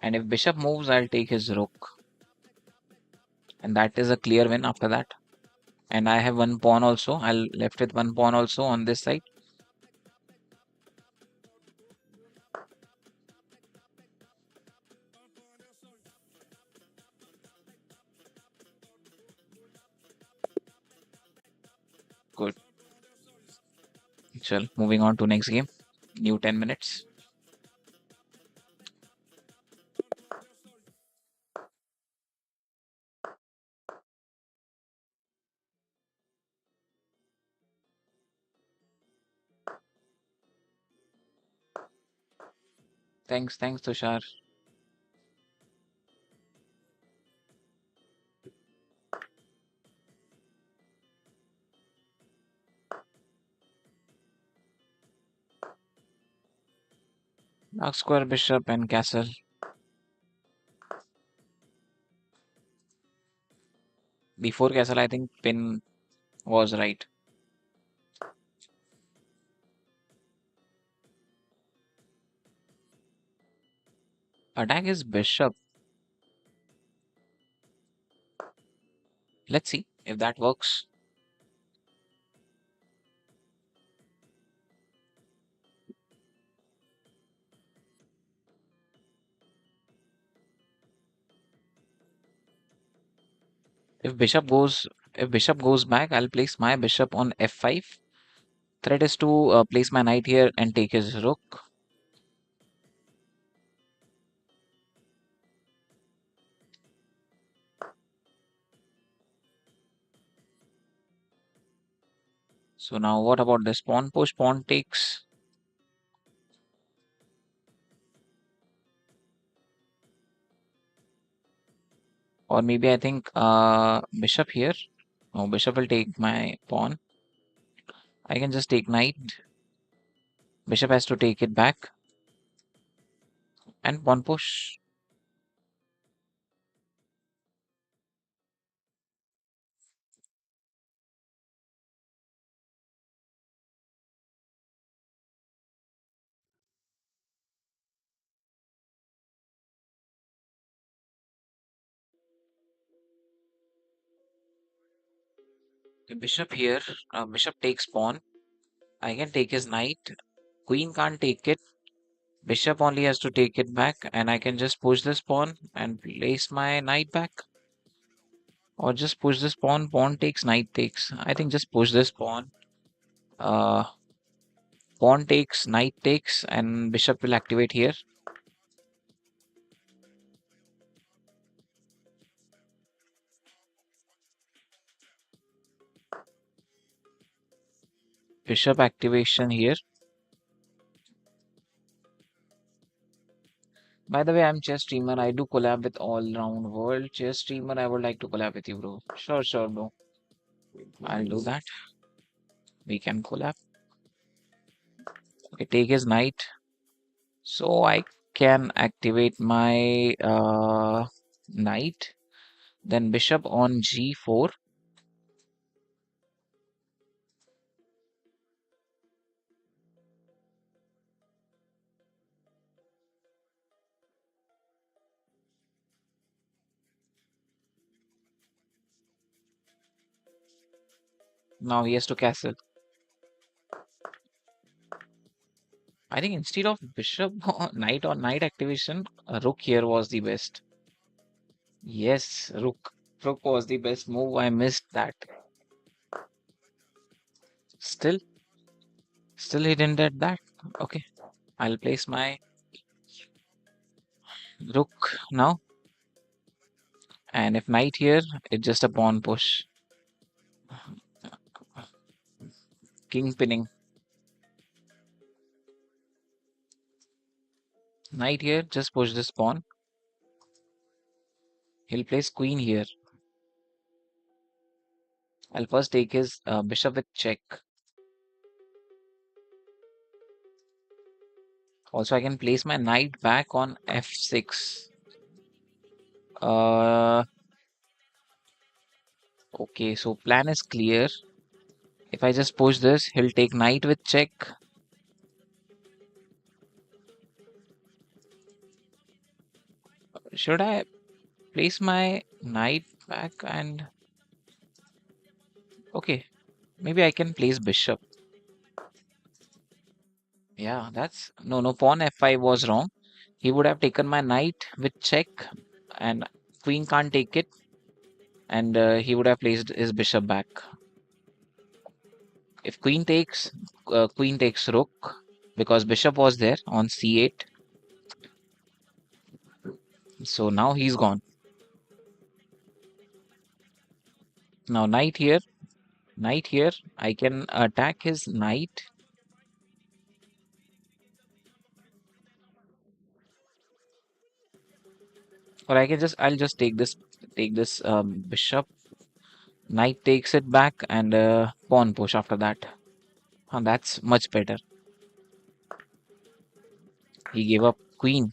And if bishop moves, I'll take his rook. And that is a clear win after that. And I have one pawn also. I'll left with one pawn also on this side. Good. Chal, moving on to next game. New 10 minutes. Thanks, Tushar. Dark square, bishop, and castle. Before castle, I think pin was right. Attack is bishop. Let's see if that works. If bishop goes back, I'll place my bishop on f5. Threat is to place my knight here and take his rook. So now what about this pawn push? Pawn takes. Or maybe I think bishop here. No, bishop will take my pawn. I can just take knight. Bishop has to take it back. And pawn push. The bishop here, bishop takes pawn. I can take his knight. Queen can't take it. Bishop only has to take it back, and I can just push this pawn and place my knight back. Or just push this pawn. Pawn takes, knight takes. I think just push this pawn. Uh, Pawn takes, knight takes, and bishop will activate here. Bishop activation here. By the way, I'm chess streamer. I do collab with all round world chess streamer. I would like to collab with you, bro. Sure, sure, bro. I'll do that. We can collab. Okay, take his knight. So I can activate my knight. Then bishop on g4. Now he has to castle. I think instead of bishop knight or knight activation, rook here was the best. Yes, rook. Rook was the best move. I missed that. Still, still he didn't get that. Okay, I'll place my rook now. And if knight here, it's just a pawn push. King pinning. Knight here, just push this pawn. He'll place queen here. I'll first take his bishop with check. Also, I can place my knight back on f6. Uh, okay, so plan is clear. If I just push this, he'll take knight with check. Should I place my knight back and okay, maybe I can place bishop. Yeah, that's no pawn f5 was wrong. He would have taken my knight with check and queen can't take it and he would have placed his bishop back. If queen takes rook because bishop was there on c8. So now he's gone. Now knight here. I can attack his knight. Or I'll just take this bishop. Knight takes it back and pawn push after that. That's much better. He gave up queen.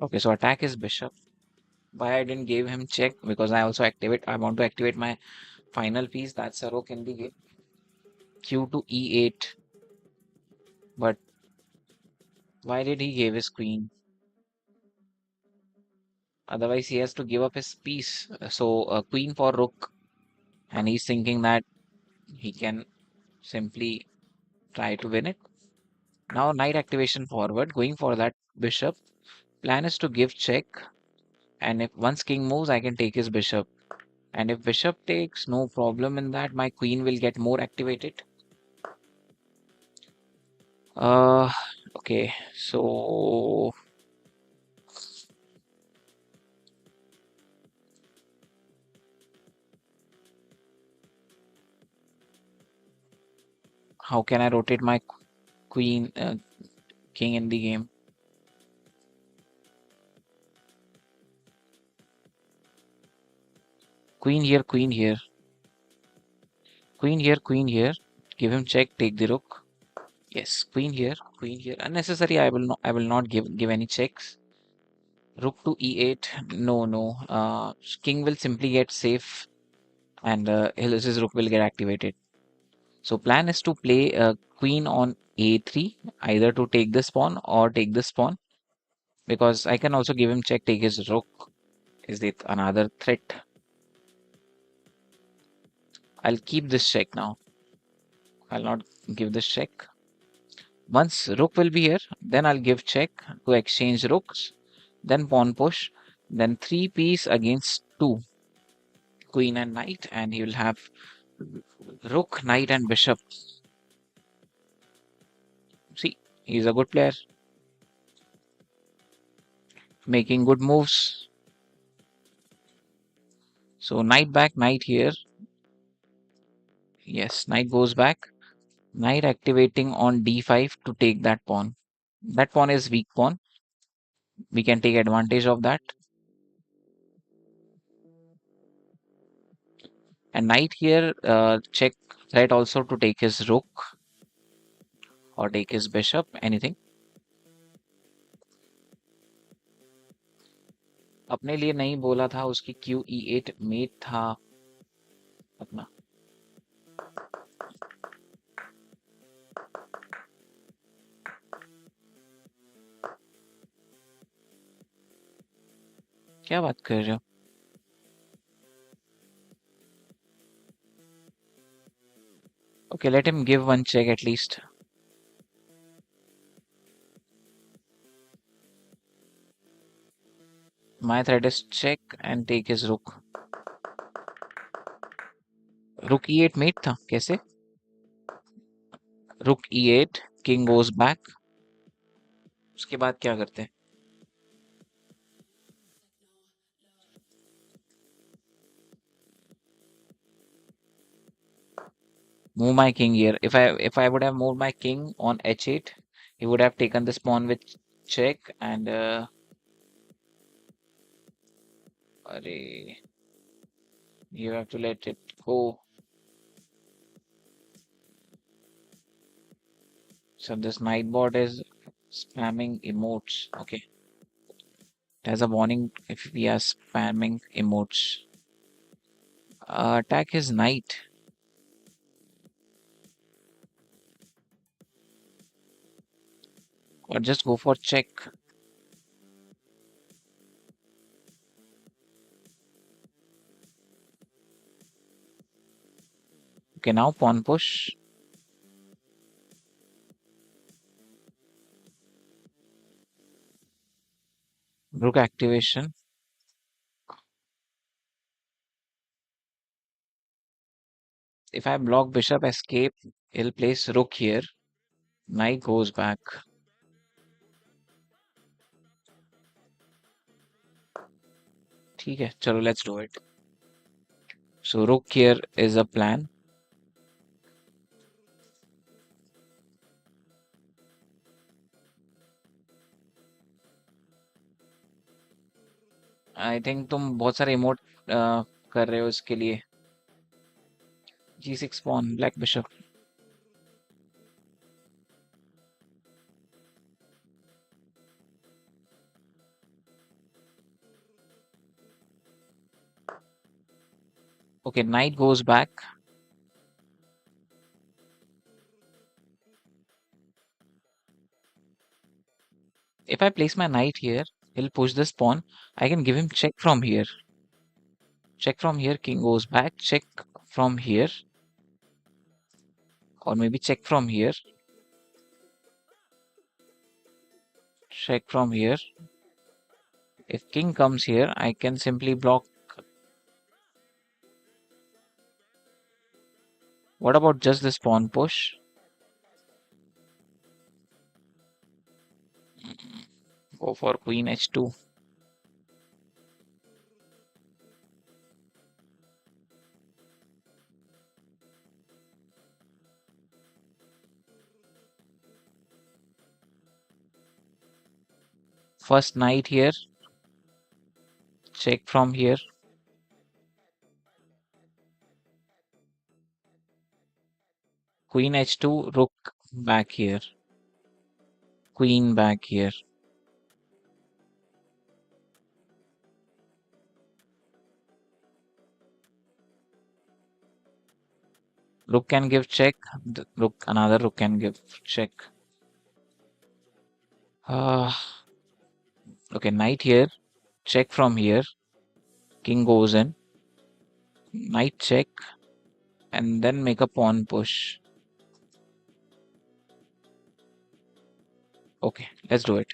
Okay, so attack his bishop. Why I didn't give him check? Because I want to activate my final piece. That's a rook in the game. Q to e8. But why did he give his queen? Otherwise, he has to give up his piece. So queen for rook, and he's thinking that he can simply try to win it. Now knight activation forward, going for that bishop. Plan is to give check, and if once king moves, I can take his bishop. And if bishop takes, no problem in that. My queen will get more activated. Uh, okay. So how can I rotate my queen, king in the game? Queen here, queen here, queen here, queen here. Give him check. Take the rook. Yes, queen here, queen here. Unnecessary. I will not give any checks. Rook to e8. No, no. King will simply get safe, and his rook will get activated. So plan is to play queen on a3, either to take this pawn or take this pawn, because I can also give him check, take his rook. Is it another threat? I'll keep this check now. I'll not give this check. Once rook will be here, then I'll give check to exchange rooks, then pawn push, then three piece against two, queen and knight, and he will have rook, knight, and bishop. See, he's a good player, making good moves. So knight back, knight here. Yes, knight goes back. Knight activating on d5 to take that pawn. That pawn is weak pawn. We can take advantage of that. And knight here, check threat also to take his rook or take his bishop, anything. अपने लिए नहीं बोला था, उसकी Q e8 mate था अपना. क्या बात कर रहे हो? Okay, let him give one check at least. My threat is check and take his rook. Rook e8 mate था कैसे? Rook e8, king goes back. उसके बाद क्या करते हैं? Move my king here. If I would have moved my king on h8, he would have taken this pawn with check and array, you have to let it go. So this knight bot is spamming emotes. Okay, it has a warning if we are spamming emotes. Attack his knight. Or just go for check. Okay, now pawn push. Rook activation. If I block bishop escape, he'll place rook here. Knight goes back. ठीक है, चलो let's do it. So rook here is a plan. I think तुम बहुत सारे emote कर रहे हो इसके लिए. g6 pawn, black bishop. Okay, knight goes back. If I place my knight here, he'll push this pawn. I can give him check from here. Check from here, king goes back. Check from here. Or maybe check from here. Check from here. If king comes here, I can simply block. What about just this pawn push? Go for queen h2. First knight here. Check from here. Queen h2, rook back here. Queen back here. Rook can give check. Rook, another rook can give check. Uh, okay, knight here. Check from here. King goes in. Knight check. And then make a pawn push. Okay, let's do it.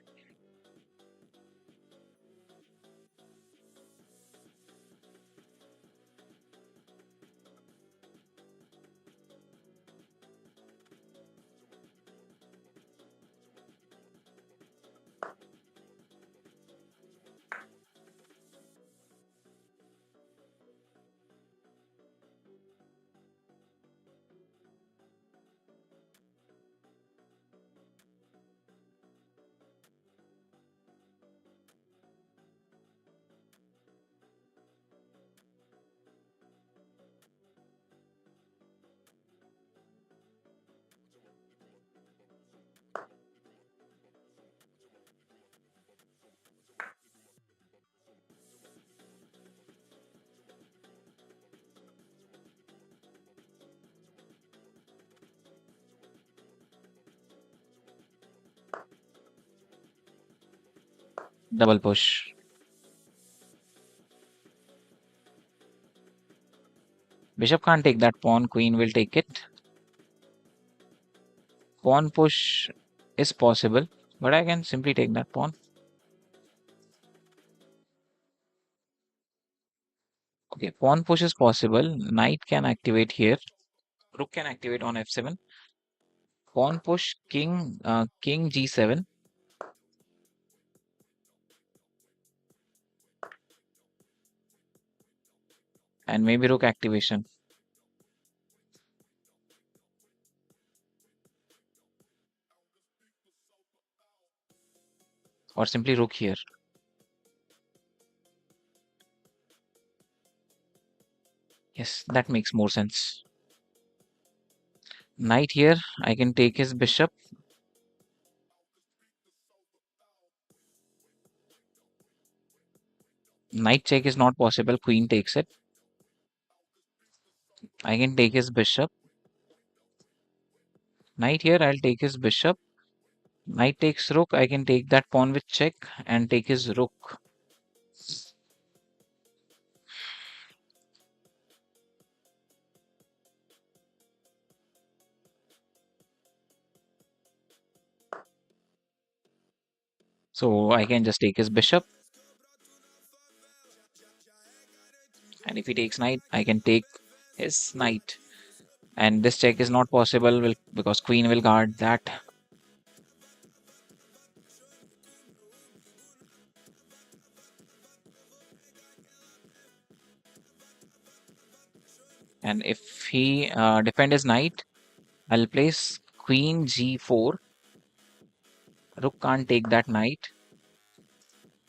Double push. Bishop can't take that pawn. Queen will take it. Pawn push is possible, but I can simply take that pawn. Okay, pawn push is possible. Knight can activate here. Rook can activate on f7. Pawn push, king g7, and maybe rook activation, or simply rook here. Yes, that makes more sense. Knight here, I can take his bishop. Knight check is not possible. Queen takes it. I can take his bishop. Knight here, I'll take his bishop. Knight takes rook. I can take that pawn with check and take his rook. So I can just take his bishop. And if he takes knight, I can take his knight. And this check is not possible because queen will guard that. And if he defend his knight, I'll place queen g4. Rook can't take that knight.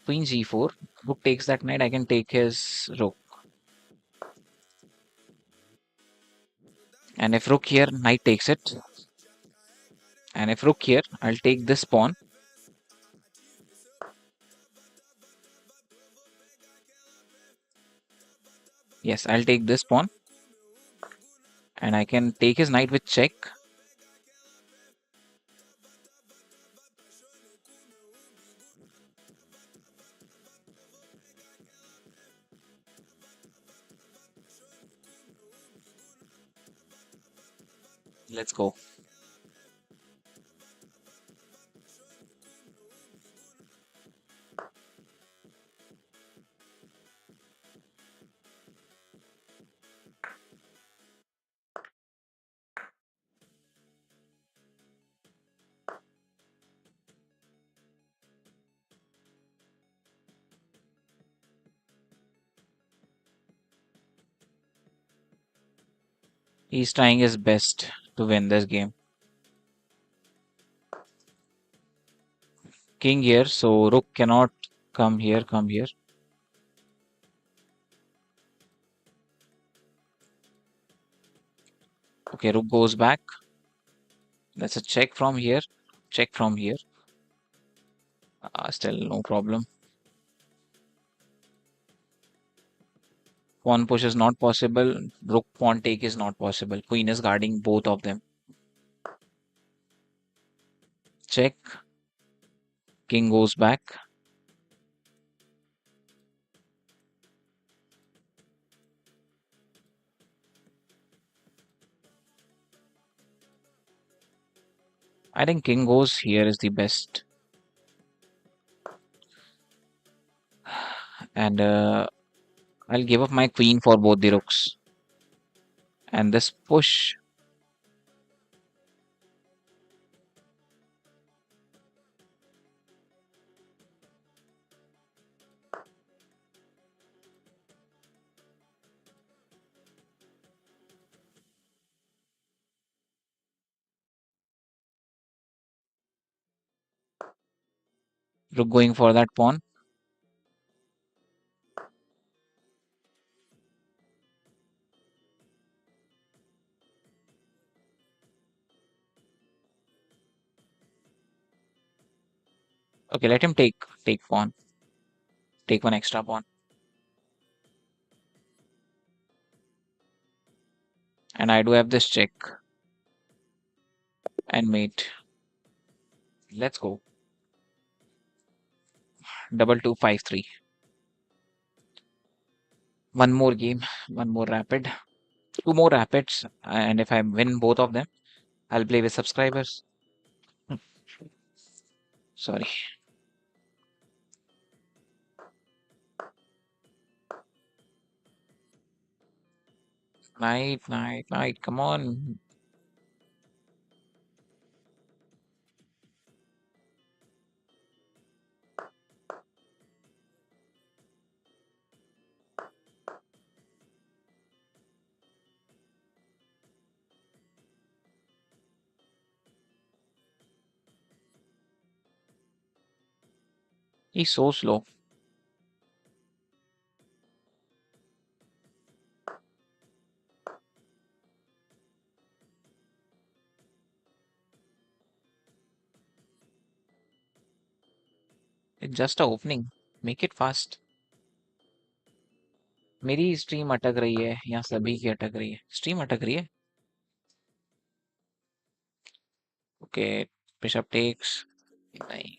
Queen g4. Rook takes that knight. I can take his rook. And if rook here, knight takes it. And if rook here, I'll take this pawn. Yes, I'll take this pawn. And I can take his knight with check. Let's go. He's trying his best to win this game. King here, so rook cannot come here, come here. Okay, rook goes back. That's a check from here. Check from here. Still no problem. Pawn push is not possible. Rook pawn take is not possible. Queen is guarding both of them. Check. King goes back. I think king goes here is the best. And I'll give up my queen for both the rooks. And this push. Rook going for that pawn. Okay, let him take pawn. Take one extra pawn. And I do have this check and mate. Let's go. 2253. One more game, one more rapid, two more rapids, and if I win both of them, I'll play with subscribers. Sorry. Knight, knight, knight. Come on. He's so slow. It's just a opening. Make it fast. मेरी stream अटक रही है या सभी की अटक रही है? स्ट्रीम अटक रही है. ओके. Bishop takes. नहीं.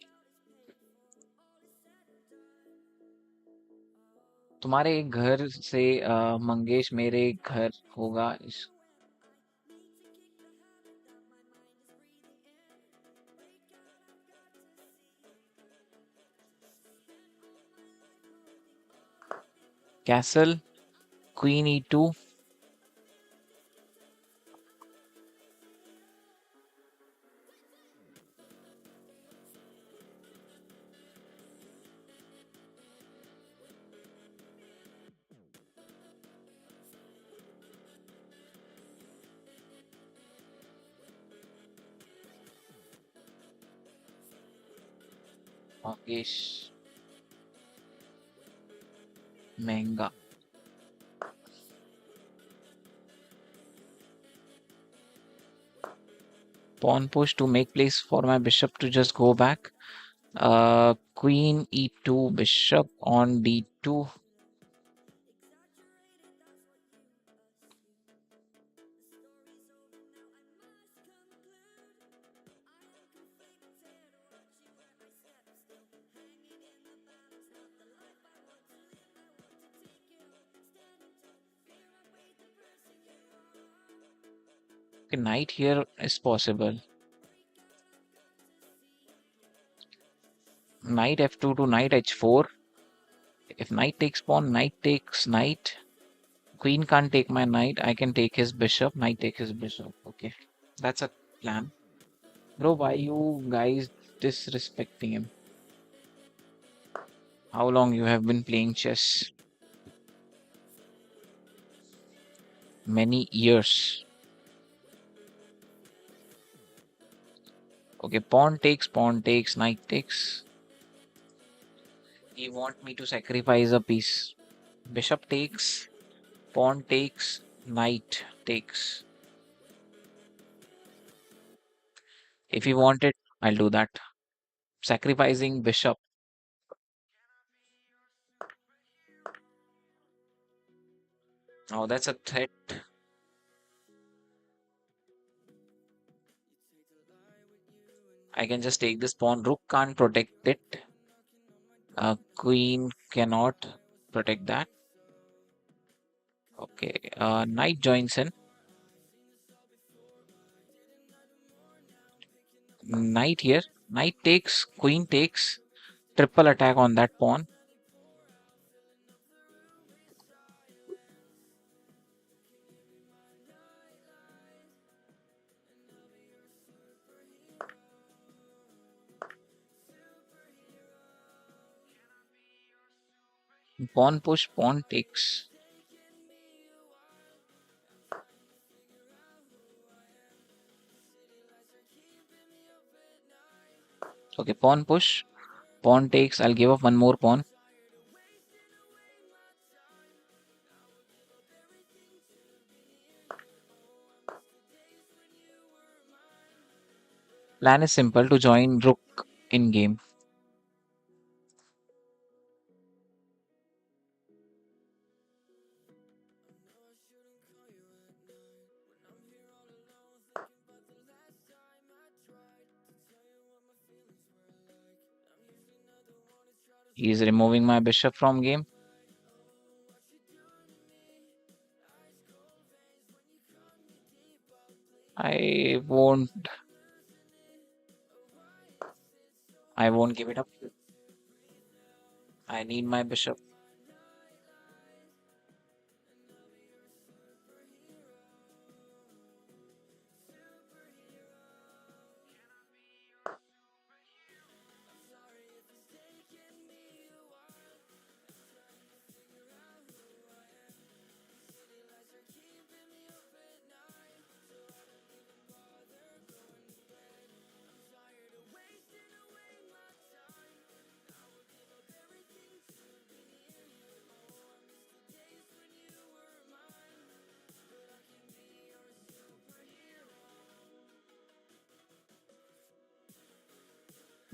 तुम्हारे घर से मंगेश मेरे घर होगा. कैसल. Queen E2. मंगेश महंगा. Pawn push to make place for my bishop to just go back. Queen E2, bishop on D2. Okay, knight here is possible. Knight F2 to knight H4. If knight takes pawn, knight takes knight. Queen can't take my knight. I can take his bishop. Knight take his bishop. Okay, that's a plan. Bro, why you guys disrespecting him? How long you have been playing chess? Many years. Okay, pawn takes, knight takes. You want me to sacrifice a piece. Bishop takes, pawn takes, knight takes. If you want it, I'll do that. Sacrificing bishop. Oh, that's a threat. I can just take this pawn. Rook can't protect it. Queen cannot protect that. Okay. Knight joins in. Knight here. Knight takes. Queen takes. Triple attack on that pawn. Pawn push. Pawn takes. Okay. Pawn push. Pawn takes. I'll give up one more pawn. Plan is simple to join rook in game. He's removing my bishop from game. I won't. I won't give it up. I need my bishop.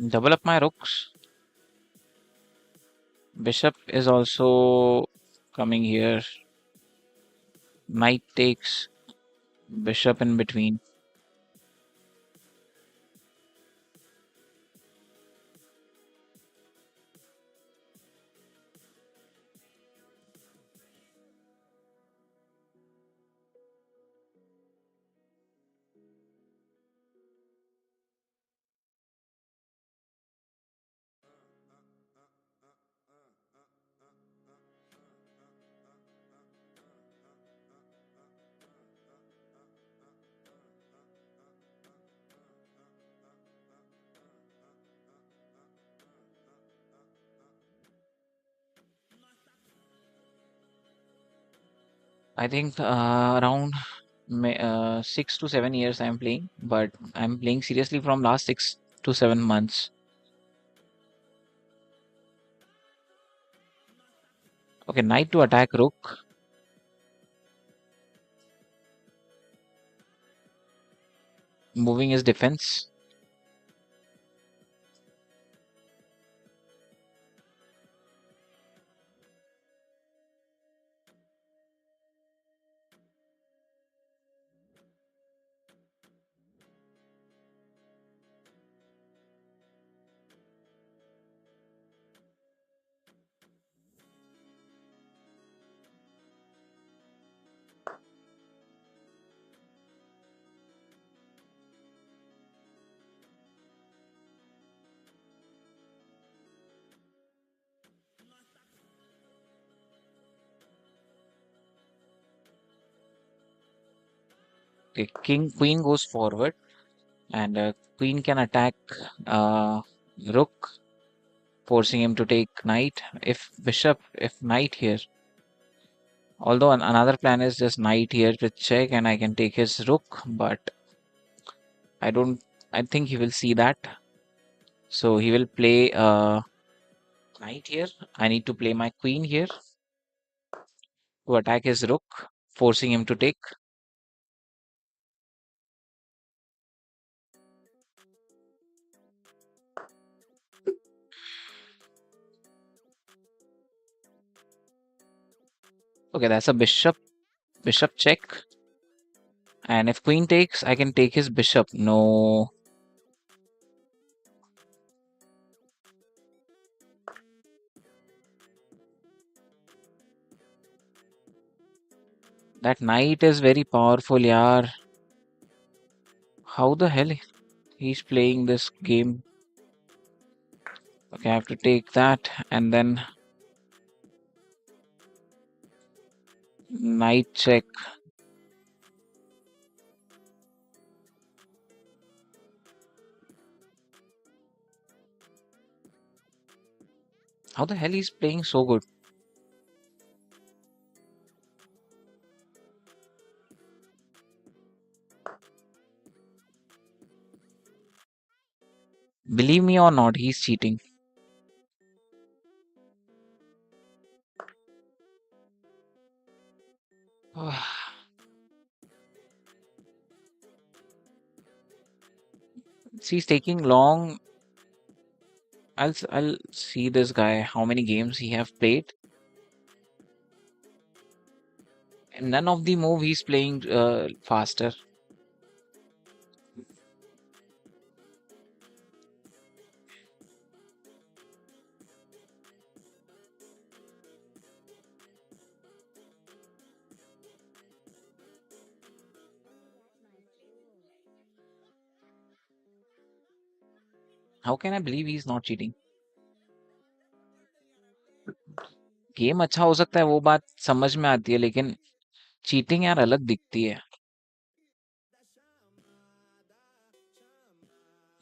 Double up my rooks. Bishop is also coming here. Knight takes. Bishop in between. I think around 6 to 7 years I'm playing, but I'm playing seriously from last 6 to 7 months. Okay, knight to attack rook. Moving his defense. Okay, king queen goes forward, and queen can attack uh, rook, forcing him to take knight. If bishop, if knight here. Although another plan is just knight here with check, and I can take his rook, but I don't. I think he will see that, so he will play knight here. I need to play my queen here to attack his rook, forcing him to take. Okay, that's a bishop. Bishop check. And if queen takes, I can take his bishop. No. That knight is very powerful, yaar. How the hell he's playing this game? Okay, I have to take that and then knight check. How the hell he's playing so good? Believe me or not, he's cheating. He's taking long. I'll see this guy how many games he have played. And none of the move he's playing faster. How can I believe he's not cheating? Game अच्छा हो सकता है वो बात समझ में आती है लेकिन चीटिंग यार अलग दिखती है.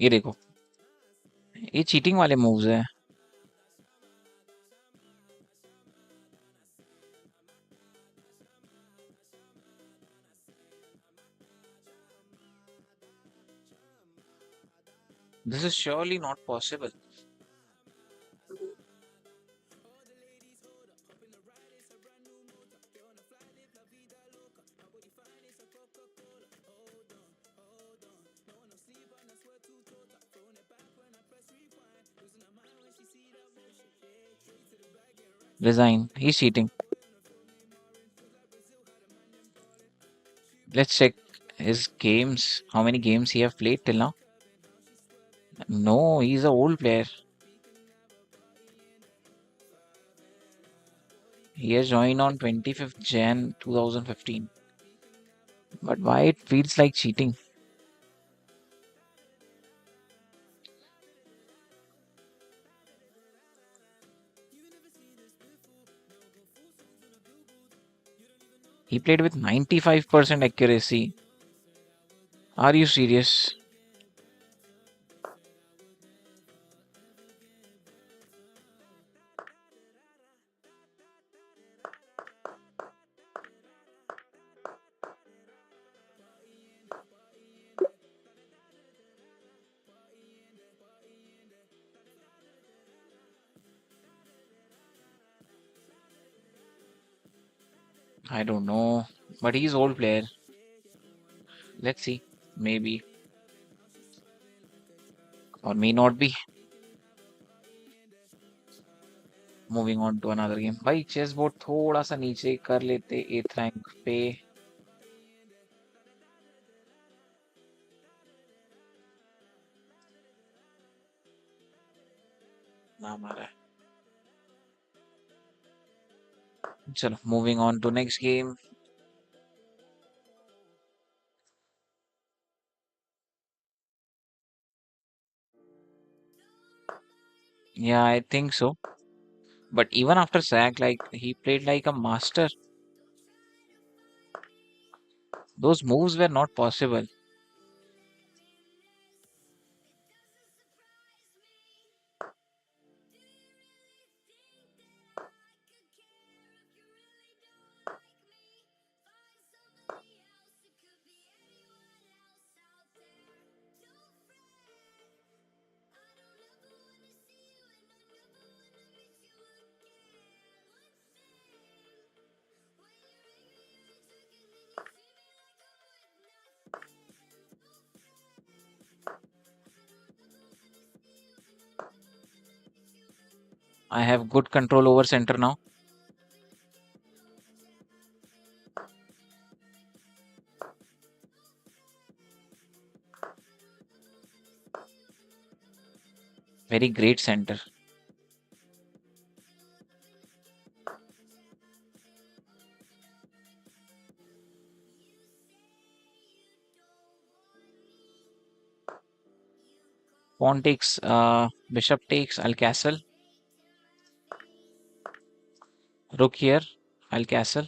ये देखो ये चीटिंग वाले मूव्स हैं. This is surely not possible. Resign. He's cheating. Let's check his games. How many games he have played till now? No, he's a old player. He has joined on 25th Jan 2015. But why it feels like cheating? He played with 95% accuracy. Are you serious? I don't know. But he's old player. Let's see. Maybe. Or may not be. Moving on to another game. भाई chess board थोड़ा सा नीचे कर लेते 8th rank पे. नाम आ रहा है. चलो moving on to next game. Yeah, I think so. But even after sack, like he played like a master. Those moves were not possible. I have good control over center now. Very great center. Pawn takes, bishop takes, I'll castle. Rook here, I'll castle.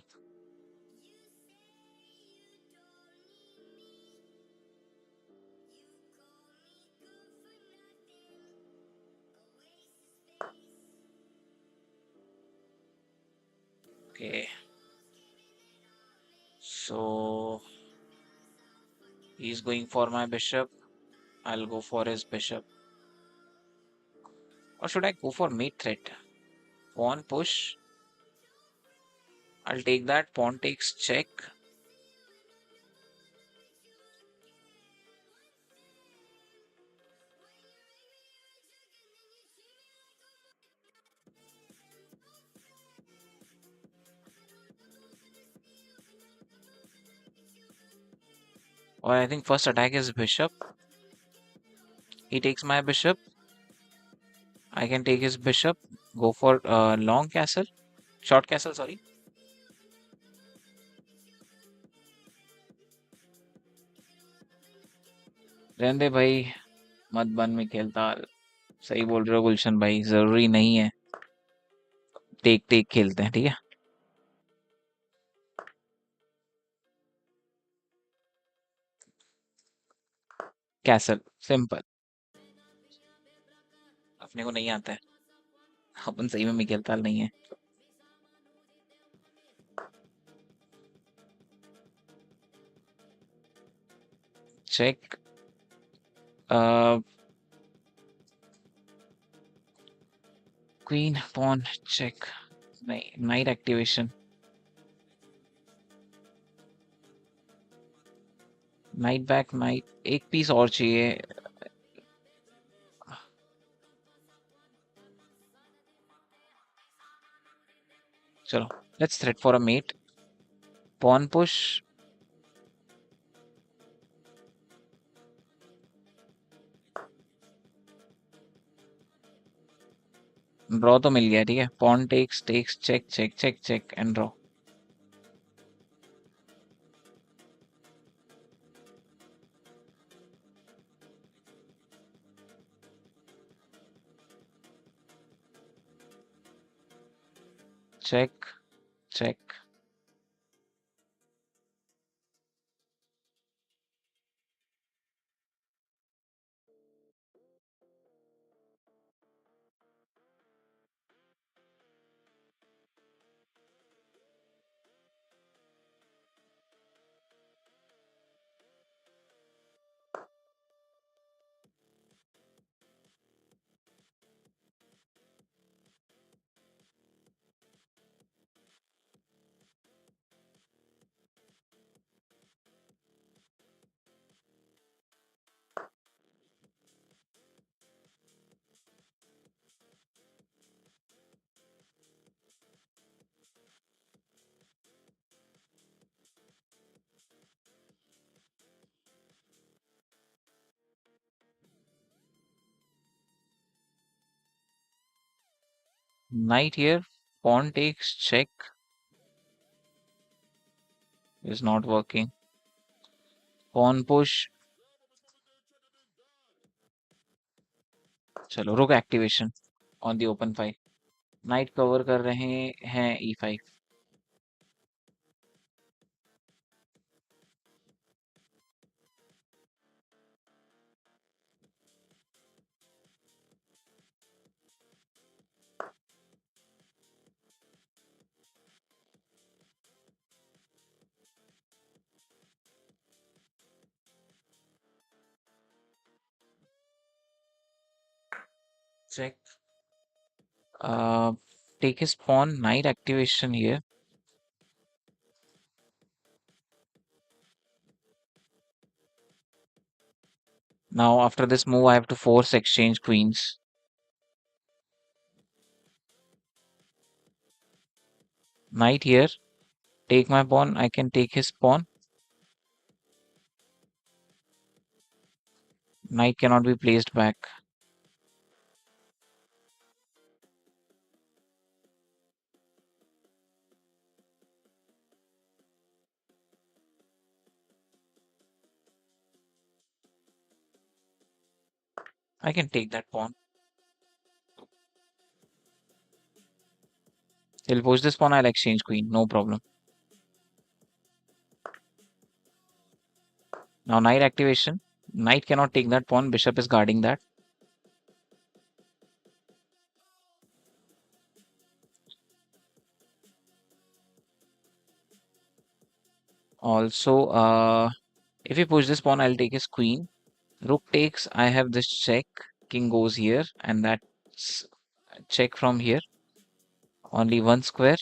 Okay, so he's going for my bishop. I'll go for his bishop. Or should I go for mate threat? Pawn push. I'll take that. Pawn takes check. Or I think first attack is bishop. He takes my bishop. I can take his bishop. Go for long castle. Short castle, sorry. रहने दे भाई, मत बन में खेलता। सही बोल रहे हो गुलशन भाई, जरूरी नहीं है। टेक टेक खेलते हैं, ठीक है। Castle simple. अपने को नहीं आता है, अपन सही में मिकेल ताल नहीं है। चेक। Queen pawn check. नहीं, knight activation. Knight back knight, एक पीस और चाहिए। चलो, let's threat for a mate. Pawn push. Draw तो मिल गया, ठीक है। Pawn takes takes check check check check and draw. Check check. Knight here, pawn takes check is not working. Pawn push, चलो रुक activation on the open file. Night cover कर रहे हैं E5। Check. Take his pawn, knight activation here. Now after this move, I have to force exchange queens. Knight here, take my pawn, I can take his pawn. Knight cannot be placed back. I can take that pawn. He'll push this pawn, I'll exchange queen, no problem. Now knight activation. Knight cannot take that pawn, bishop is guarding that. Also, if he push this pawn, I'll take his queen. Rook takes, I have this check. King goes here, and that's check from here. Only one square.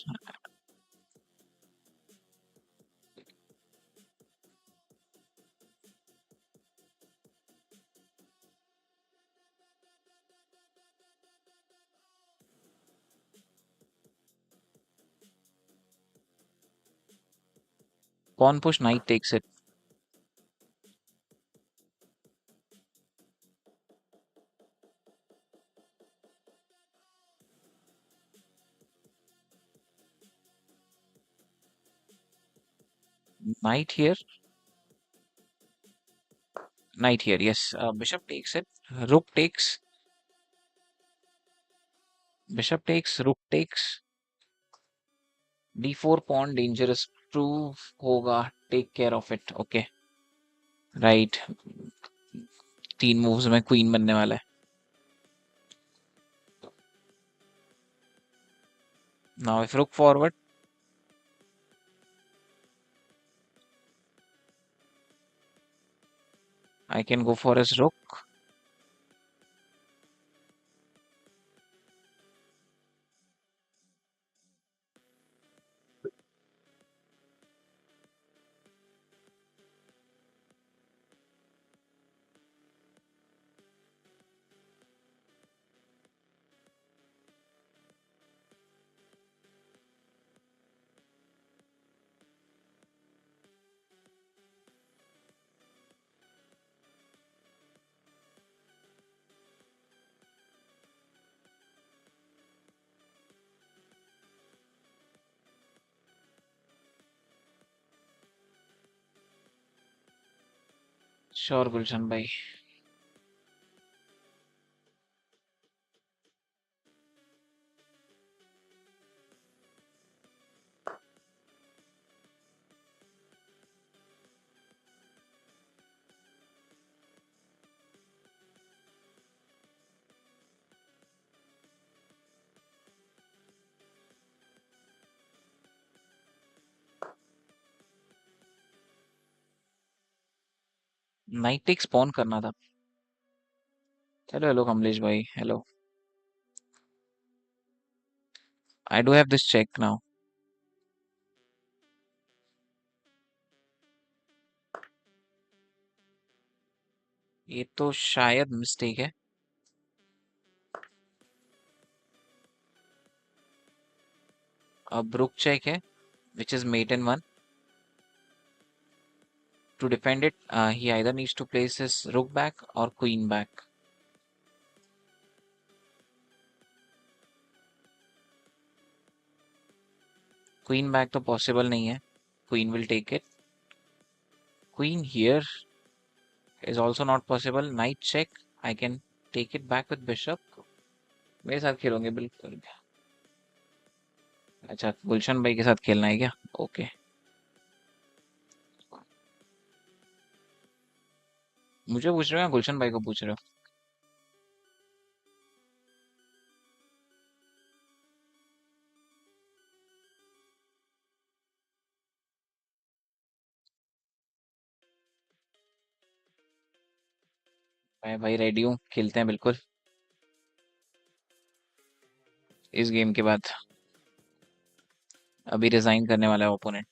Pawn push, knight takes it. Knight here, knight here. Yes, bishop takes it. Rook takes, bishop takes, rook takes. D4 pawn dangerous. Proof होगा. Take care of it. Okay. Right. 3 moves में queen बनने वाला है. Now if rook forward, I can go for his rook. Sure Gulshan भाई. Knight take spawn करना था. चलो hello Kamlesh भाई. Hello. I do have this check now. ये तो शायद मिस्टेक है. अब रुक चेक है, which is mate in one. To defend it, he either needs to place his rook back or queen back. Queen back तो possible नहीं है. Queen will take it. Queen here is also not possible. Knight check. I can take it back with bishop. मेरे साथ खेलोगे बिल्कुल. अच्छा गुलशन भाई के साथ खेलना है क्या? ओके. मुझे पूछ रहे हो या गुलशन भाई को पूछ रहे हो? मैं भाई रेडी हूँ, खेलते हैं बिल्कुल इस गेम के बाद. अभी रिजाइन करने वाला है ओपोनेंट.